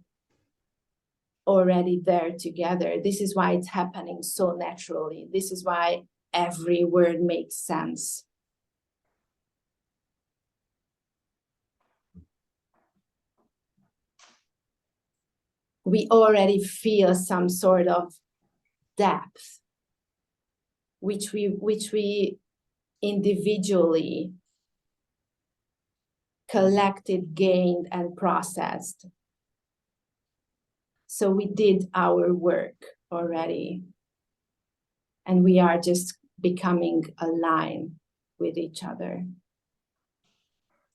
already there together. This is why it's happening so naturally. This is why every word makes sense. We already feel some sort of depth, which we individually collected, gained, and processed. So we did our work already, and we are just becoming aligned with each other.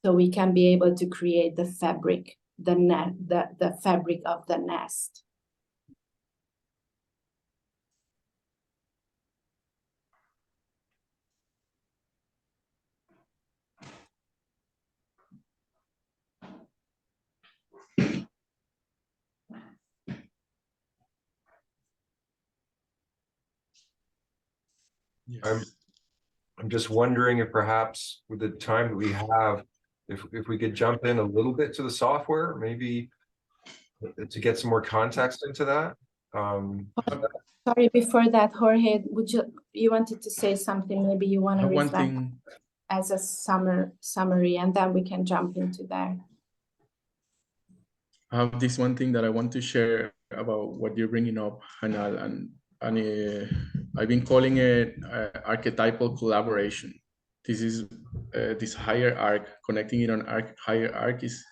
So we can be able to create the fabric, the fabric of the nest. Yes. I'm just wondering if perhaps with the time that we have, if we could jump in a little bit to the software, maybe to get some more context into that. Sorry, before that, Jorge, you wanted to say something? Maybe you want to reflect One thing as a summary, and then we can jump into that. I have this one thing that I want to share about what you're bringing up, Hajnal, and I've been calling it archetypal collaboration. This is this higher arc, connecting it on higher arc is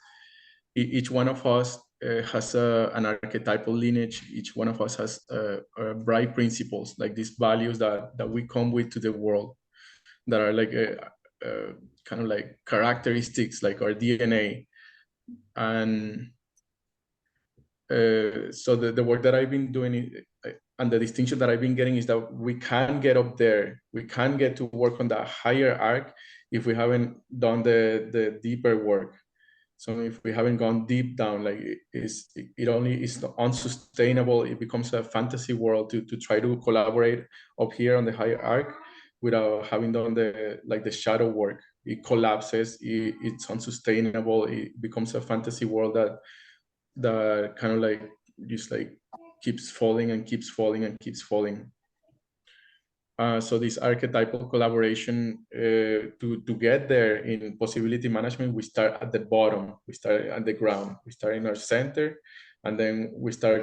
each one of us has an archetypal lineage. Each one of us has bright principles, like these values that we come with to the world, that are like kind of like characteristics, like our DNA. And so the work that I've been doing, the distinction that I've been getting is that we can get up there, we can get to work on the higher arc if we haven't done the deeper work. So if we haven't gone deep down, like it only is unsustainable. It becomes a fantasy world to try to collaborate up here on the higher arc without having done the shadow work. It collapses. It's unsustainable. It becomes a fantasy world that kind of like just like keeps falling and keeps falling and keeps falling. So this archetypal collaboration, to get there in possibility management, we start at the bottom, we start at the ground, we start in our center, and then we start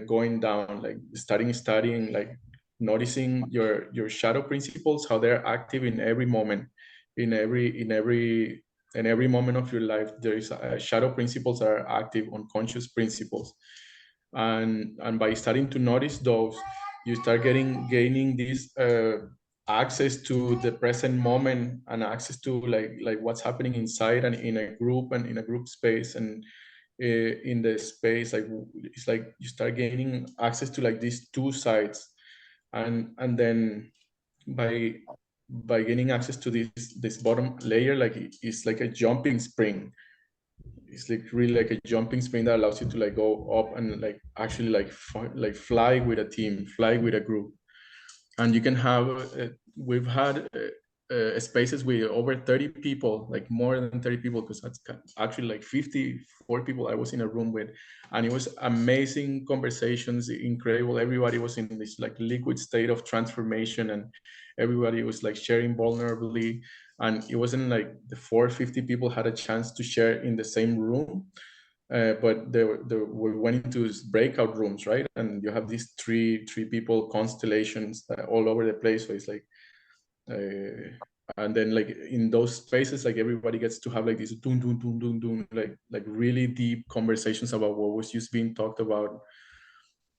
going down, like studying, like noticing your shadow principles, how they're active in every moment, in every moment of your life. There is shadow principles that are active, unconscious principles, and by starting to notice those, you start gaining this access to the present moment and access to like what's happening inside and in a group and in a group space and in the space. Like it's like you start gaining access to like these two sides, and then by gaining access to this bottom layer, like it's like a jumping spring. It's like really like a jumping spring that allows you to like go up and like actually like fly with a team, fly with a group. And you can have we've had spaces with over 30 people, like more than 30 people, because that's actually like 54 people I was in a room with, and it was amazing conversations, incredible. Everybody was in this like liquid state of transformation, and everybody was like sharing vulnerably. And it wasn't like the 450 people had a chance to share in the same room, but we went into breakout rooms, right? And you have these three people constellations all over the place. So it's like, and then like in those spaces, like everybody gets to have like this dun dun dun dun dun, like really deep conversations about what was just being talked about.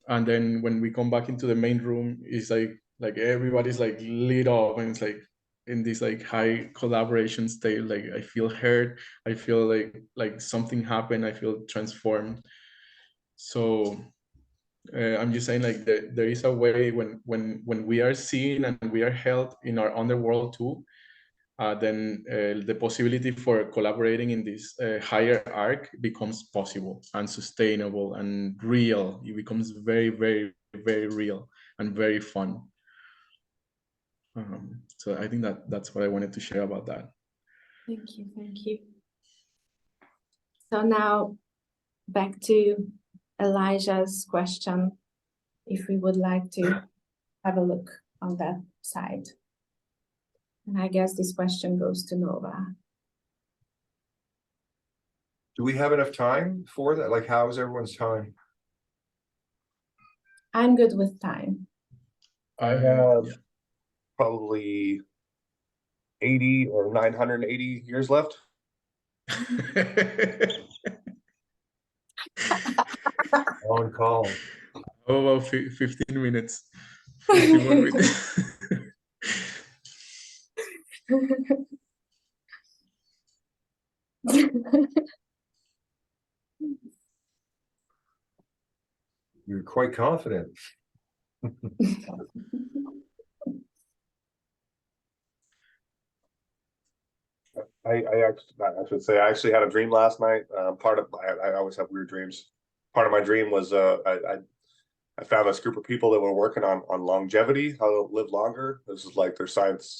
And then when we come back into the main room, it's like everybody's like lit up, and it's like in this like high collaboration state. Like I feel heard, I feel like something happened, I feel transformed. So I'm just saying, like there is a way when we are seen and we are held in our underworld too, then the possibility for collaborating in this higher arc becomes possible and sustainable and real. It becomes very, very, very real and very fun. So I think that's what I wanted to share about that. Thank you, thank you. So now back to Elijah's question, if we would like to have a look on that side. And I guess this question goes to Nova. Do we have enough time for that? Like, how is everyone's time? I'm good with time. I have probably 80 or 980 years left. On call. How about 15 minutes? 15 more minutes. You're quite confident. I should say, I actually had a dream last night. Part of I always have weird dreams. Part of my dream was I found this group of people that were working on longevity, how to live longer. This is like their science.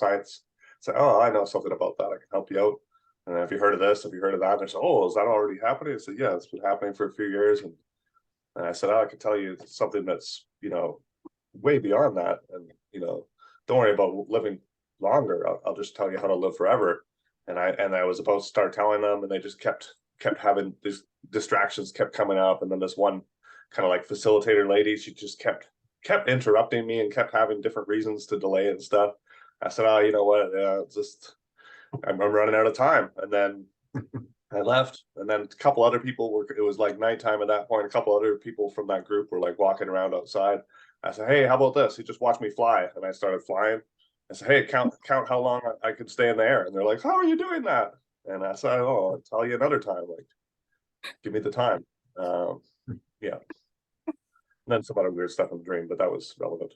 Say, oh, I know something about that. I can help you out. And have you heard of this? Have you heard of that? And they said, oh, is that already happening? I said, yeah, it's been happening for a few years. And I said, oh, I could tell you something that's, way beyond that. And, don't worry about living longer. I'll just tell you how to live forever. And I was about to start telling them, and they just kept having these distractions kept coming up. And then this one kind of like facilitator lady, she just kept interrupting me and kept having different reasons to delay it and stuff. I said, oh, you know what? I'm running out of time. And then I left. And then a couple other people it was like nighttime at that point. A couple other people from that group were like walking around outside. I said, hey, how about this? He just watched me fly. And I started flying. I said, hey, count how long I could stay in the air. And they're like, how are you doing that? And I said, oh, I'll tell you another time. Like, give me the time. Yeah. then some other weird stuff in the dream, but that was relevant.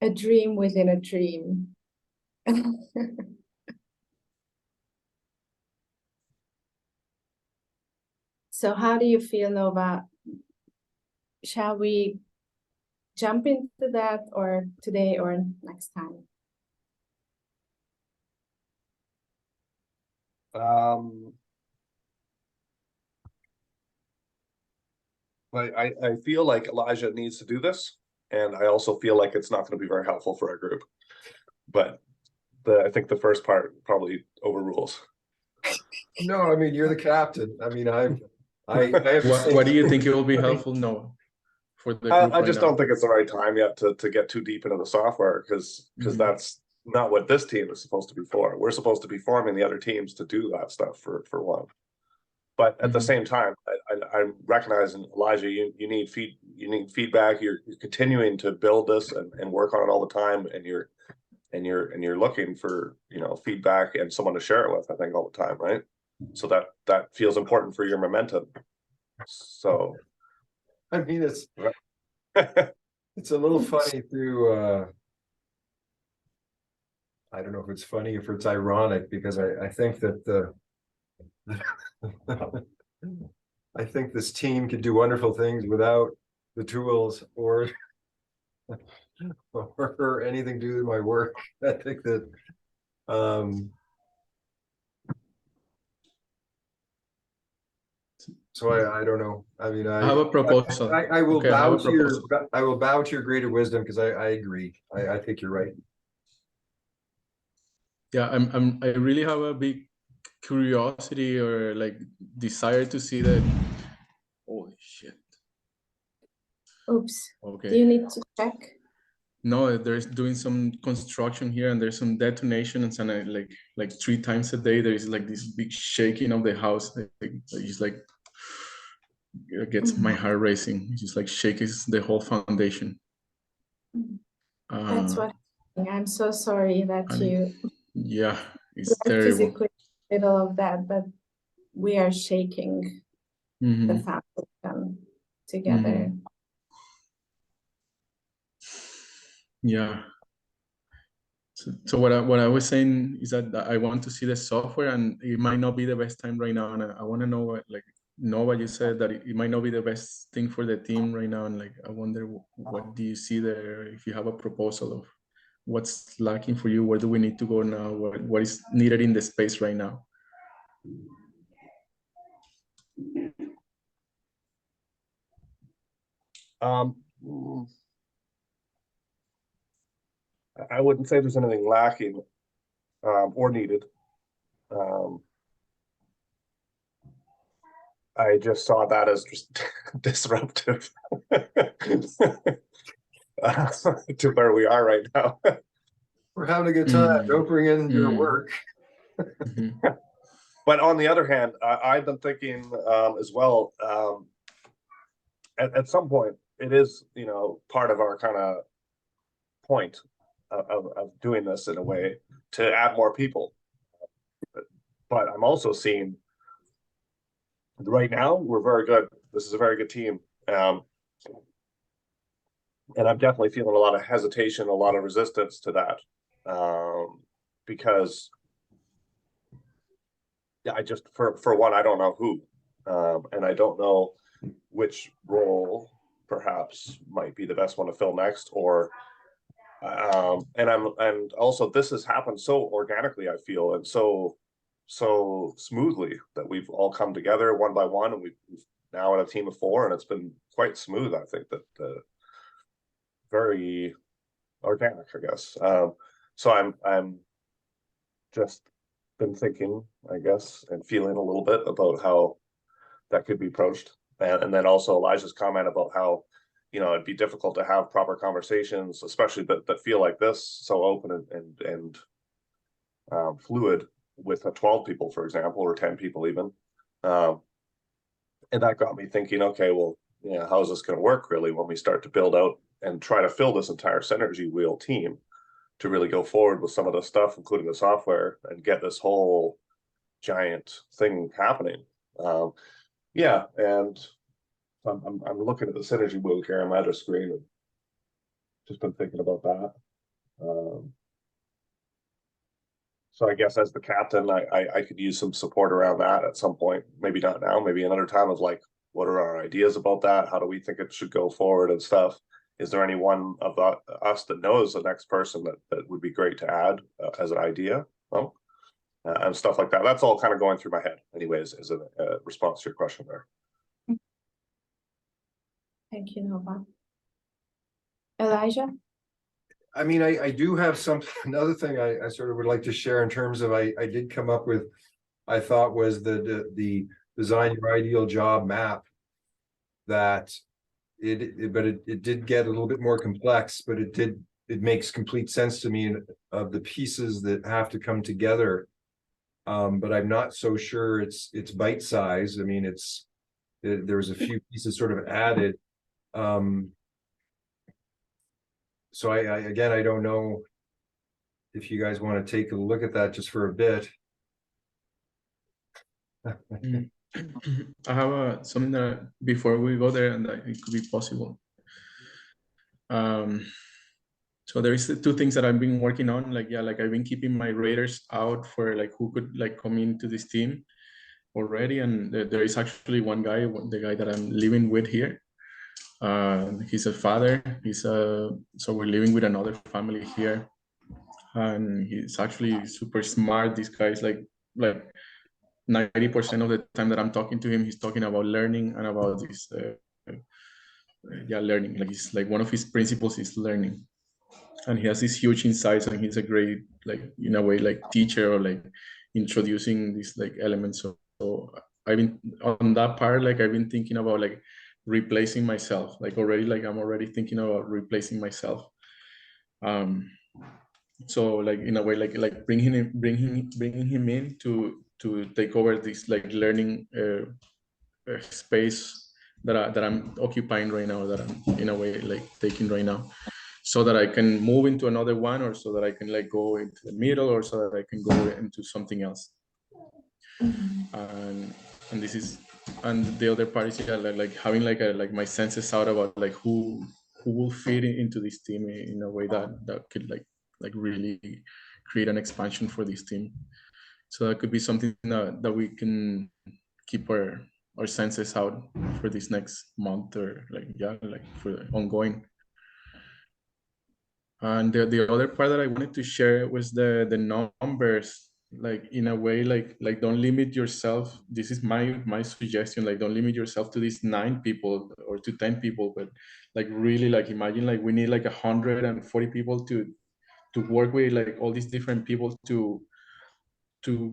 A dream within a dream. So how do you feel, Nova? Shall we jump into that or today or next time? I feel like Elijah needs to do this, and I also feel like it's not going to be very helpful for our group. But I think the first part probably overrules. No, I mean, you're the captain. I mean, I have to say, What do you think it will be helpful? No, for the group I right just now? don't think it's the right time yet to get too deep into the software, because that's not what this team is supposed to be for. We're supposed to be forming the other teams to do that stuff for one. But at the same time, I'm recognizing, Elijah, you need feedback. You're continuing to build this and work on it all the time, and you're looking for, you know, feedback and someone to share it with, I think, all the time, right? So that feels important for your momentum. So I mean, it's a little funny to I don't know if it's funny, if it's ironic, because I think that I think this team could do wonderful things without the tools or anything to do with my work. I think that so I don't know. I mean, I have a proposal. I will Okay, I have bow a to your proposal. I will bow to your greater wisdom, because I agree. I think you're right. Yeah, I really have a big curiosity or like desire to see that. Holy shit. Oops. Do Okay. you need to check? No, there's doing some construction here, and there's some detonations, and like 3 times a day there is like this big shaking of the house. It's like it gets my heart racing. It's just like shakes the whole foundation. That's what I'm so sorry that you Yeah, it's are terrible. physically in the middle of that, but we are shaking the foundation together. Yeah. So what I was saying is that I want to see the software, and it might not be the best time right now. And I want to know what, like, Nova, you said that it might not be the best thing for the team right now. And like, I wonder what do you see there? If you have a proposal of what's lacking for you, where do we need to go now? What is needed in the space right now? I wouldn't say there's anything lacking or needed. I just saw that as just disruptive to where we are right now. We're having a good time. Don't bring in your work. But on the other hand, I've been thinking as well, at some point, it is, you know, part of our kind of point of doing this in a way to add more people. But I'm also seeing right now we're very good. This is a very good team. And I'm definitely feeling a lot of hesitation, a lot of resistance to that. Because yeah, I just, for one, I don't know who. And I don't know which role perhaps might be the best one to fill next, or and also this has happened so organically, I feel, and so smoothly, that we've all come together one by one, and we've now in a team of 4, and it's been quite smooth. I think that very organic, I guess. So I'm just been thinking, I guess, and feeling a little bit about how that could be approached, and then also Elijah's comment about how, you know, it'd be difficult to have proper conversations, especially that feel like this, so open and fluid, with 12 people, for example, or 10 people even. And that got me thinking, okay, well, yeah, how is this going to work really when we start to build out and try to fill this entire Synergy Wheel team to really go forward with some of the stuff, including the software, and get this whole giant thing happening. Yeah, and I'm looking at the synergy book here on my other screen and just been thinking about that. So I guess as the captain, I could use some support around that at some point. Maybe not now, maybe another time, of like, what are our ideas about that? How do we think it should go forward and stuff? Is there any one of us that knows the next person that would be great to add as an idea? Well, and stuff like that. That's all kind of going through my head anyways, as a response to your question there. Thank you, Nova. Elijah? I mean, I do have another thing I sort of would like to share in terms of, I did come up with, I thought was the design your ideal job map, that it did get a little bit more complex, but it makes complete sense to me of the pieces that have to come together. But I'm not so sure it's bite size. I mean, there's a few pieces sort of added. So again, I don't know if you guys want to take a look at that just for a bit. I have something that before we go there, and that it could be possible. So there is two things that I've been working on. Like, yeah, like I've been keeping my radars out for like who could like come into this team already. And there is actually one guy, the guy that I'm living with here. He's a father. So we're living with another family here, and he's actually super smart. This guy is like 90% of the time that I'm talking to him, he's talking about learning and about this, learning. Like, he's like, one of his principles is learning, and he has these huge insights, and he's a great, like, in a way, like teacher, or like introducing these like elements. So I've been on that part, like I've been thinking about like replacing myself, like already, like I'm already thinking about replacing myself. So like in a way, like bringing him in to take over this like learning space that I'm occupying right now, that I'm in a way like taking right now, so that I can move into another one, or so that I can like go into the middle, or so that I can go into something else. And this is, and the other part is, yeah, like having like my senses out about like who will fit into this team in a way that could like really create an expansion for this team. So that could be something that we can keep our senses out for this next month, or like, yeah, like for the ongoing. And the other part that I wanted to share was the numbers. Like, in a way, like don't limit yourself. This is my suggestion. Like, don't limit yourself to these 9 people or to 10 people, but like really, like imagine like we need like 140 people to work with, like all these different people to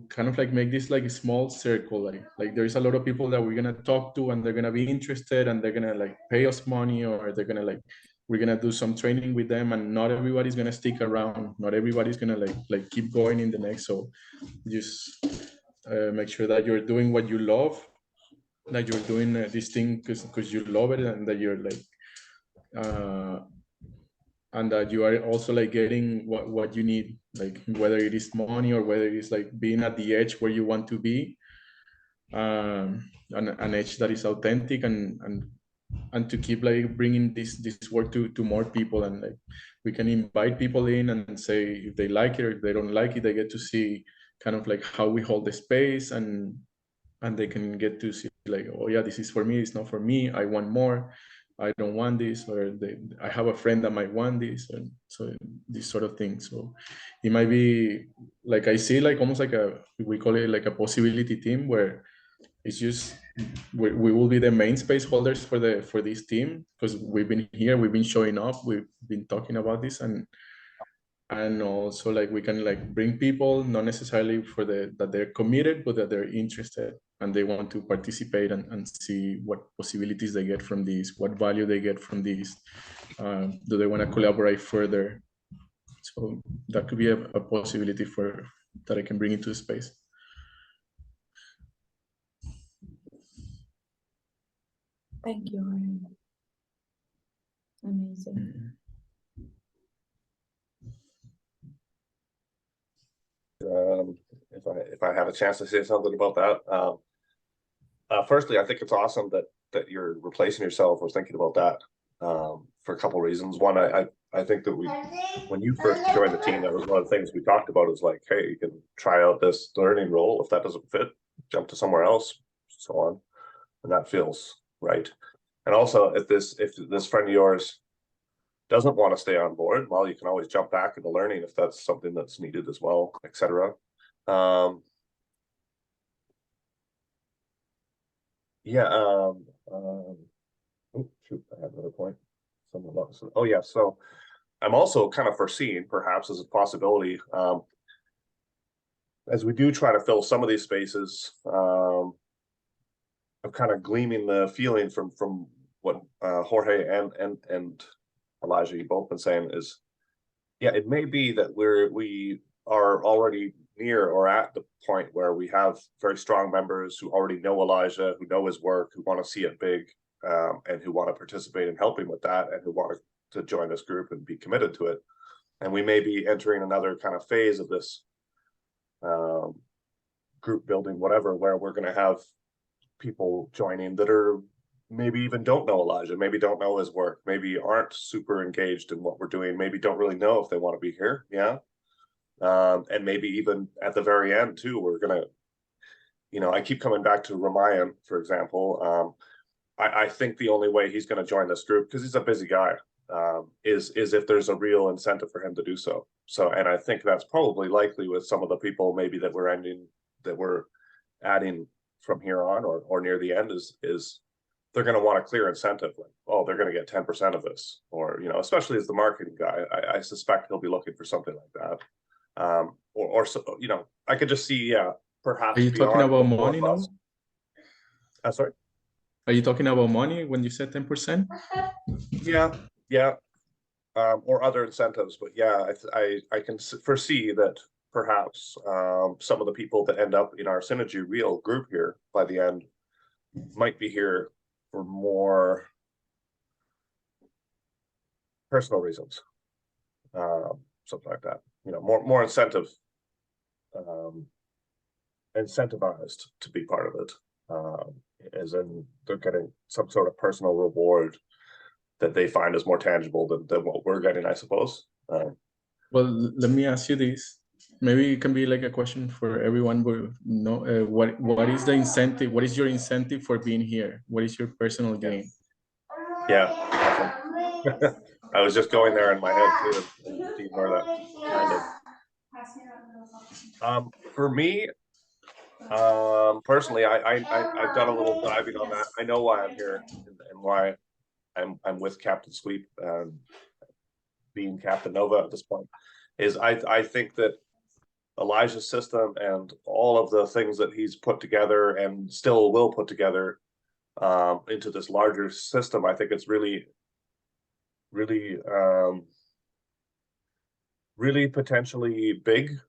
kind of like make this like a small circle. Like there's a lot of people that we're gonna talk to, and they're gonna be interested, and they're gonna like pay us money, or they're gonna like, we're gonna do some training with them, and not everybody's gonna stick around. Not everybody's gonna like keep going in the next. So just make sure that you're doing what you love, that you're doing this thing because you love it, and that you're like and that you are also like getting what you need, like whether it is money, or whether it is like being at the edge where you want to be, an edge that is authentic, and to keep like bringing this work to more people. And like we can invite people in and say if they like it, or if they don't like it, they get to see kind of like how we hold the space, and they can get to see like, oh yeah, this is for me, it's not for me, I want more, I don't want this, or I have a friend that might want this, and so this sort of thing. So it might be like, I see like almost like we call it like a possibility team, where it's just we will be the main space holders for this team, because we've been here, we've been showing up, we've been talking about this, and also like we can like bring people, not necessarily for that they're committed, but that they're interested and they want to participate, and see what possibilities they get from this, what value they get from this. Do they want to collaborate further? So that could be a possibility that I can bring into the space. Thank you, Jorge. Amazing. If I have a chance to say something about that. Firstly, I think it's awesome that you're replacing yourself or thinking about that for a couple of reasons. One, I think that when you first joined the team, that was one of the things we talked about is like, hey, you can try out this learning role. If that doesn't fit, jump to somewhere else, so on. And that feels right. And also, if this friend of yours doesn't want to stay on board, well, you can always jump back into learning if that's something that's needed as well, etc. Oh, shoot, I have another point. Oh yeah, so I'm also kind of foreseeing perhaps as a possibility, as we do try to fill some of these spaces, of kind of gleaming the feeling from what Jorge and Elijah, you both been saying is, yeah, it may be that we are already near or at the point where we have very strong members who already know Elijah, who know his work, who want to see it big, and who want to participate in helping with that, and who want to join this group and be committed to it. And we may be entering another kind of phase of this group building, whatever, where we're going to have people joining that are maybe even don't know Elijah, maybe don't know his work, maybe aren't super engaged in what we're doing, maybe don't really know if they want to be here. Yeah. And maybe even at the very end too, we're gonna, I keep coming back to Ramayan, for example. I think the only way he's going to join this group, because he's a busy guy, is if there's a real incentive for him to do so. So, and I think that's probably likely with some of the people maybe that we're adding from here on or near the end is they're going to want a clear incentive, like, oh, they're going to get 10% of this, or, especially as the marketing guy, I suspect he'll be looking for something like that. Or so, I could just see, yeah, perhaps. Are you talking about money now? Sorry. Are you talking about money when you said 10%? Yeah. Or other incentives, but yeah, I can foresee that perhaps some of the people that end up in our Synergy Real group here by the end might be here for more personal reasons, something like that. More incentivized to be part of it, as in they're getting some sort of personal reward that they find is more tangible than what we're getting, I suppose. Well, let me ask you this. Maybe it can be like a question for everyone. What is the incentive? What is your incentive for being here? What is your personal gain? Yeah, awesome. I was just going there in my head too, and to ignore that kind of. For me, personally, I've done a little diving on that. I know why I'm here and why I'm with Captain Sweep and being Captain Nova at this point. Is I think that Elijah's system and all of the things that he's put together and still will put together into this larger system, I think it's really potentially big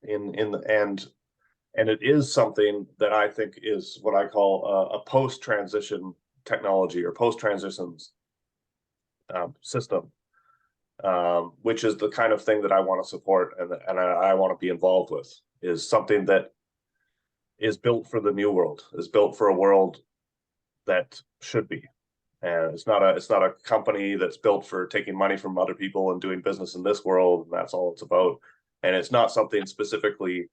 and it is something that I think is what I call a post-transition technology or post-transition system, which is the kind of thing that I want to support and I want to be involved with, is something that is built for the new world, is built for a world that should be. And it's not a company that's built for taking money from other people and doing business in this world, and that's all it's about. And it's not something specifically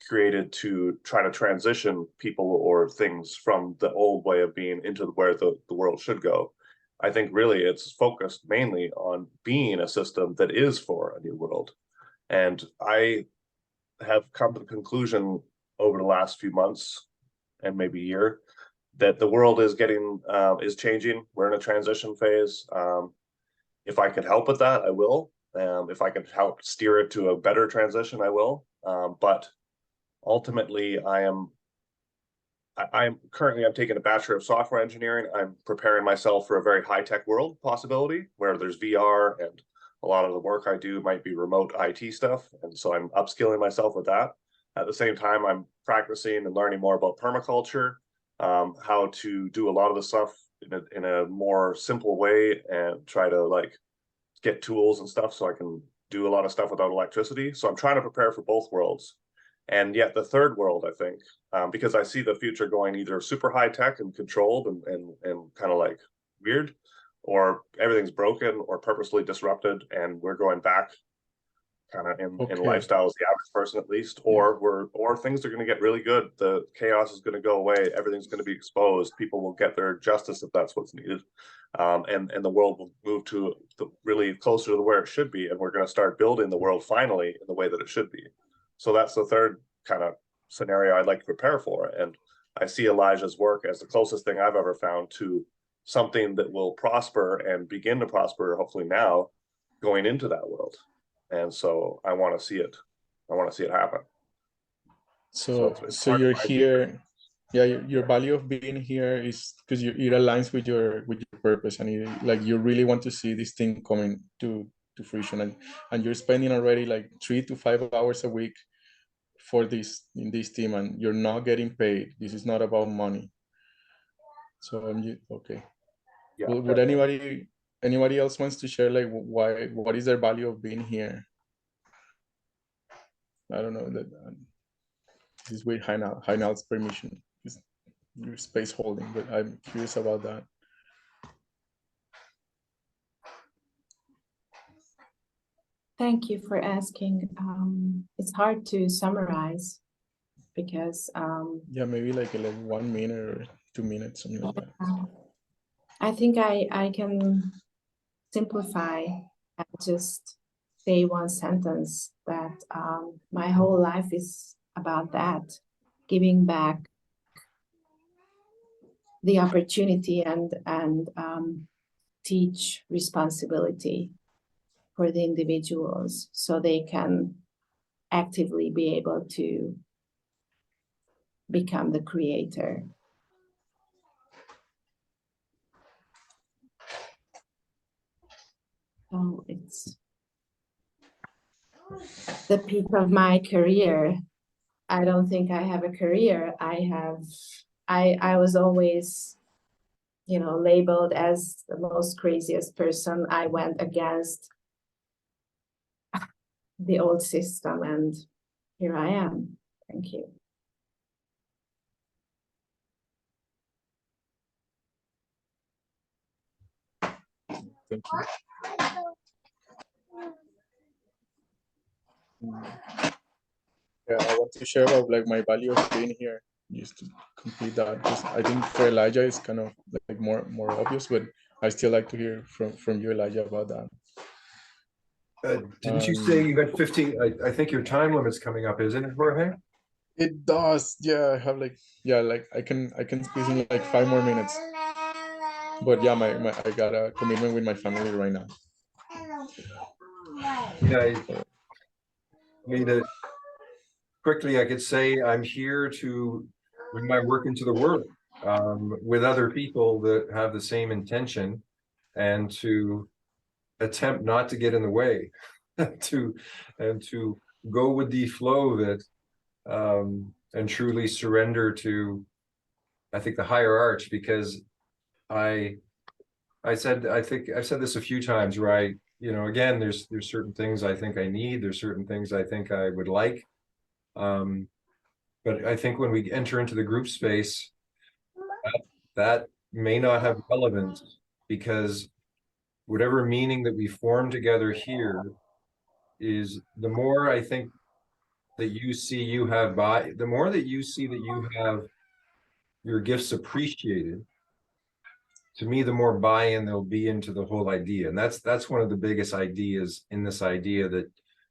created to try to transition people or things from the old way of being into where the world should go. I think really it's focused mainly on being a system that is for a new world. And I have come to the conclusion over the last few months and maybe year that the world is changing. We're in a transition phase. If I can help with that, I will. If I can help steer it to a better transition, I will. But ultimately, I'm taking a Bachelor of Software Engineering. I'm preparing myself for a very high-tech world possibility where there's VR, and a lot of the work I do might be remote IT stuff. And so I'm upskilling myself with that. At the same time, I'm practicing and learning more about permaculture, how to do a lot of the stuff in a more simple way and try to get tools and stuff so I can do a lot of stuff without electricity. So I'm trying to prepare for both worlds. And yet the third world, I think, because I see the future going either super high tech and controlled and kind of like weird, or everything's broken or purposely disrupted, and we're going back kind of in lifestyle as the average person at least, or things are going to get really good. The chaos is going to go away. Everything's going to be exposed. People will get their justice if that's what's needed. And the world will move to really closer to where it should be. And we're going to start building the world finally in the way that it should be. So that's the third kind of scenario I'd like to prepare for. And I see Elijah's work as the closest thing I've ever found to something that will prosper and begin to prosper, hopefully now, going into that world. And so I want to see it. I want to see it happen. So you're here. Yeah, your value of being here is because it aligns with your purpose, and you really want to see this thing coming to fruition, and you're spending already like 3 to 5 hours a week for this in this team, and you're not getting paid. This is not about money. So okay. Yeah. Would anybody else wants to share like what is their value of being here? I don't know that. This is with Hajnal's permission. It's your space holding, but I'm curious about that. Thank you for asking. It's hard to summarize because yeah, maybe like 1 minute or 2 minutes, something like that. I think I can simplify and just say one sentence that my whole life is about that, giving back the opportunity and teach responsibility for the individuals so they can actively be able to become the creator. So it's the peak of my career. I don't think I have a career. I was always, labeled as the most craziest person. I went against the old system, and here I am. Thank you. Thank you. Yeah, I want to share about like my value of being here, just to complete that. Because I think for Elijah it's kind of like more obvious, but I still like to hear from you, Elijah, about that. Didn't you say you got 15? I think your time limit's coming up, isn't it, Jorge? It does. Yeah, I have like I can squeeze in like 5 more minutes. But yeah, I got a commitment with my family right now. Yeah, I mean, quickly, I could say I'm here to bring my work into the world with other people that have the same intention, and to attempt not to get in the way, to go with the flow that and truly surrender to, I think, the higher arch, because I think I've said this a few times, right? Again, there's certain things I think I need, there's certain things I think I would like. But I think when we enter into the group space, that may not have relevance, because whatever meaning that we form together here is, the more I think that you see you have the more that you see that you have your gifts appreciated, to me, the more buy-in there'll be into the whole idea. And that's one of the biggest ideas in this idea, that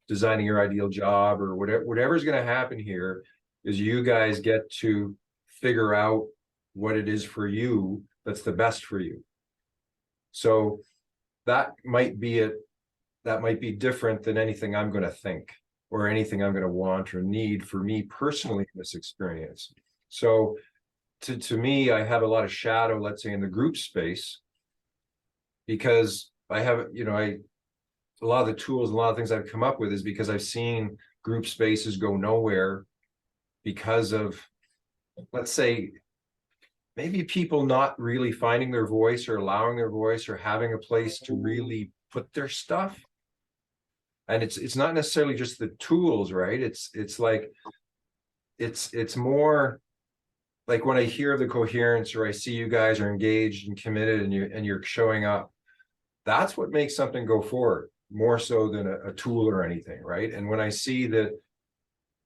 designing your ideal job or whatever's going to happen here is you guys get to figure out what it is for you that's the best for you. So that might be different than anything I'm going to think or anything I'm going to want or need for me personally in this experience. So to me, I have a lot of shadow, let's say, in the group space, because I have, a lot of the tools, a lot of things I've come up with is because I've seen group spaces go nowhere because of, let's say, maybe people not really finding their voice or allowing their voice or having a place to really put their stuff. And it's not necessarily just the tools, right? It's like it's more like when I hear the coherence, or I see you guys are engaged and committed, and you're showing up, that's what makes something go forward, more so than a tool or anything, right? And when I see that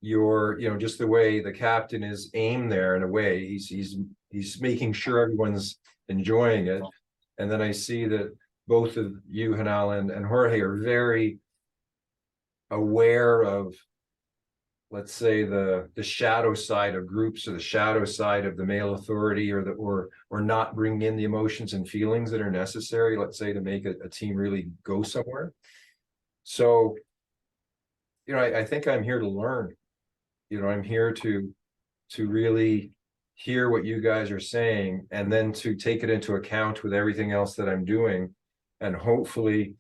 you're, just the way the captain is aimed there, in a way, he's making sure everyone's enjoying it. And then I see that both of you, Hajnal and Jorge, are very aware of, let's say, the shadow side of groups, or the shadow side of the male authority, or not bringing in the emotions and feelings that are necessary, let's say, to make a team really go somewhere. So, I think I'm here to learn. I'm here to really hear what you guys are saying, and then to take it into account with everything else that I'm doing, and hopefully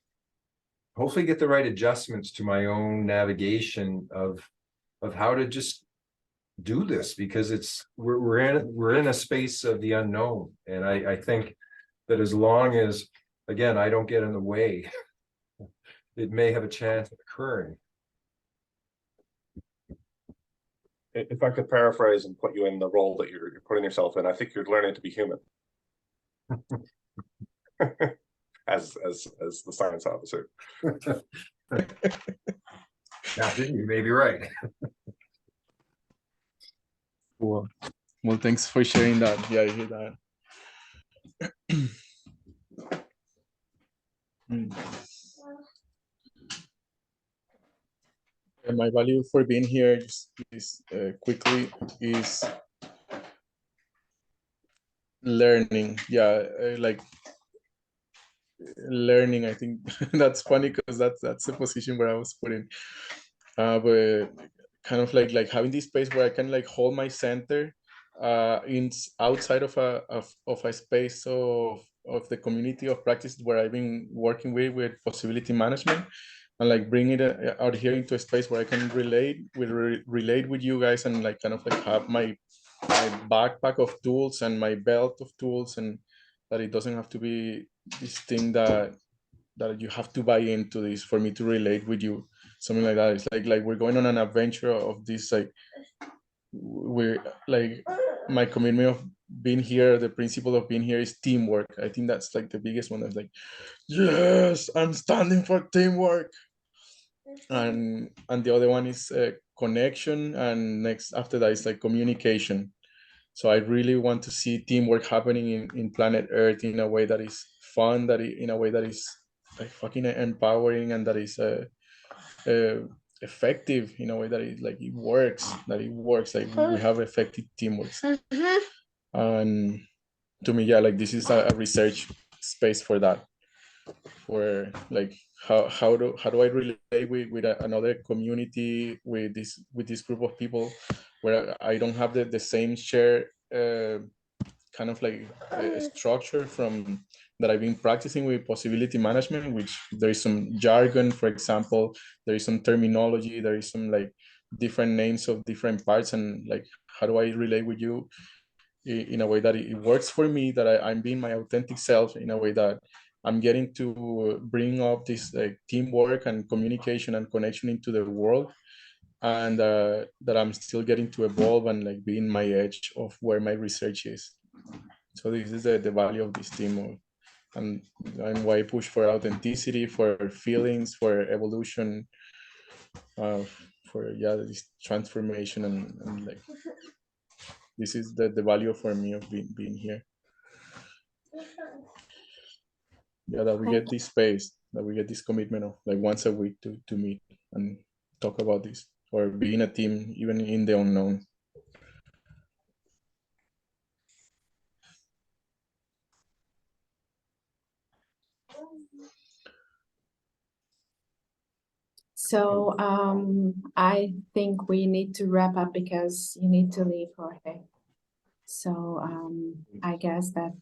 get the right adjustments to my own navigation of how to just do this, because we're in a space of the unknown. And I think that as long as, again, I don't get in the way, it may have a chance of occurring. If I could paraphrase and put you in the role that you're putting yourself in, I think you're learning to be human. as the science officer. Captain, you may be right. Cool. Well, thanks for sharing that. Yeah, I hear that. And my value for being here is quickly is learning. Yeah, like learning. I think that's funny, because that's the position where I was put in. But kind of like having this space where I can like hold my center in outside of a space of the community of practice where I've been working with possibility management, and like bring it out here into a space where I can relate with you guys, and like kind of like have my backpack of tools and my belt of tools, and that it doesn't have to be this thing that you have to buy into this for me to relate with you, something like that. It's like we're going on an adventure of this, like we're like, my commitment of being here, the principle of being here is teamwork. I think that's like the biggest one. That's like, yes, I'm standing for teamwork. And the other one is connection, and next after that is like communication. So I really want to see teamwork happening in planet Earth in a way that is fun, in a way that is like fucking empowering, and that is effective in a way that it works, like we have effective teamwork. And to me, yeah, like this is a research space for that, for like how do I relate with another community, with this group of people, where I don't have the same share kind of like a structure from that I've been practicing with possibility management, which there is some jargon, for example, there is some terminology, there is some like different names of different parts, and like how do I relate with you in a way that it works for me, that I'm being my authentic self, in a way that I'm getting to bring up this like teamwork and communication and connection into the world, and that I'm still getting to evolve and like be in my edge of where my research is. So this is the value of this team, and why I push for authenticity, for feelings, for evolution, for this transformation, and like this is the value for me of being here. Yeah, that we get this space, that we get this commitment of like once a week to meet and talk about this, or be in a team even in the unknown. So I think we need to wrap up because you need to leave, Jorge. So I guess that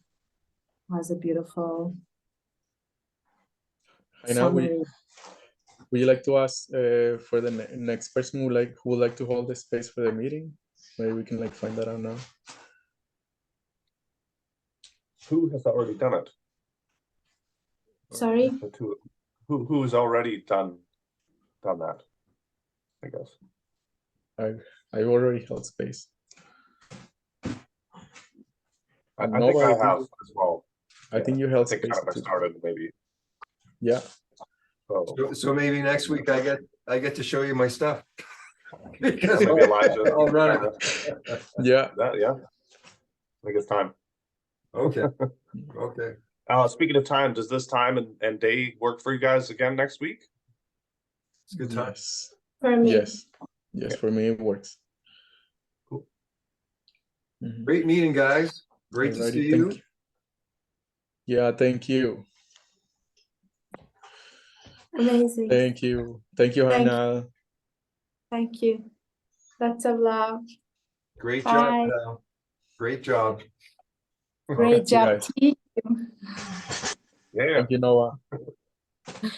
was a beautiful summary. Would you like to ask for the next person who would like to hold the space for the meeting? Maybe we can like find that out now. Who has already done it? Sorry? Who has already done that, I guess. I already held space. I think Nova, I have as well. I think you I held think space kind of I too. started maybe. Yeah. So So maybe next week I get to show you my stuff. Because maybe Elijah. I'll run it. Yeah. Yeah. I think it's time. Okay, okay. Speaking of time, does this time and day work for you guys again next week? It's a good time. Yes. For me. Yes. Yes. For me, it works. Cool. Mhm. Great meeting, guys. Great to Alrighty, see thank you. Yeah. Thank you. Amazing. Thank you. Thank you, Thank Hajnal. Thank you. Lots of love. Great job, Bye. Hal. Great job. Great Thank you, job, guys. team. Yeah. Thank you, Noah.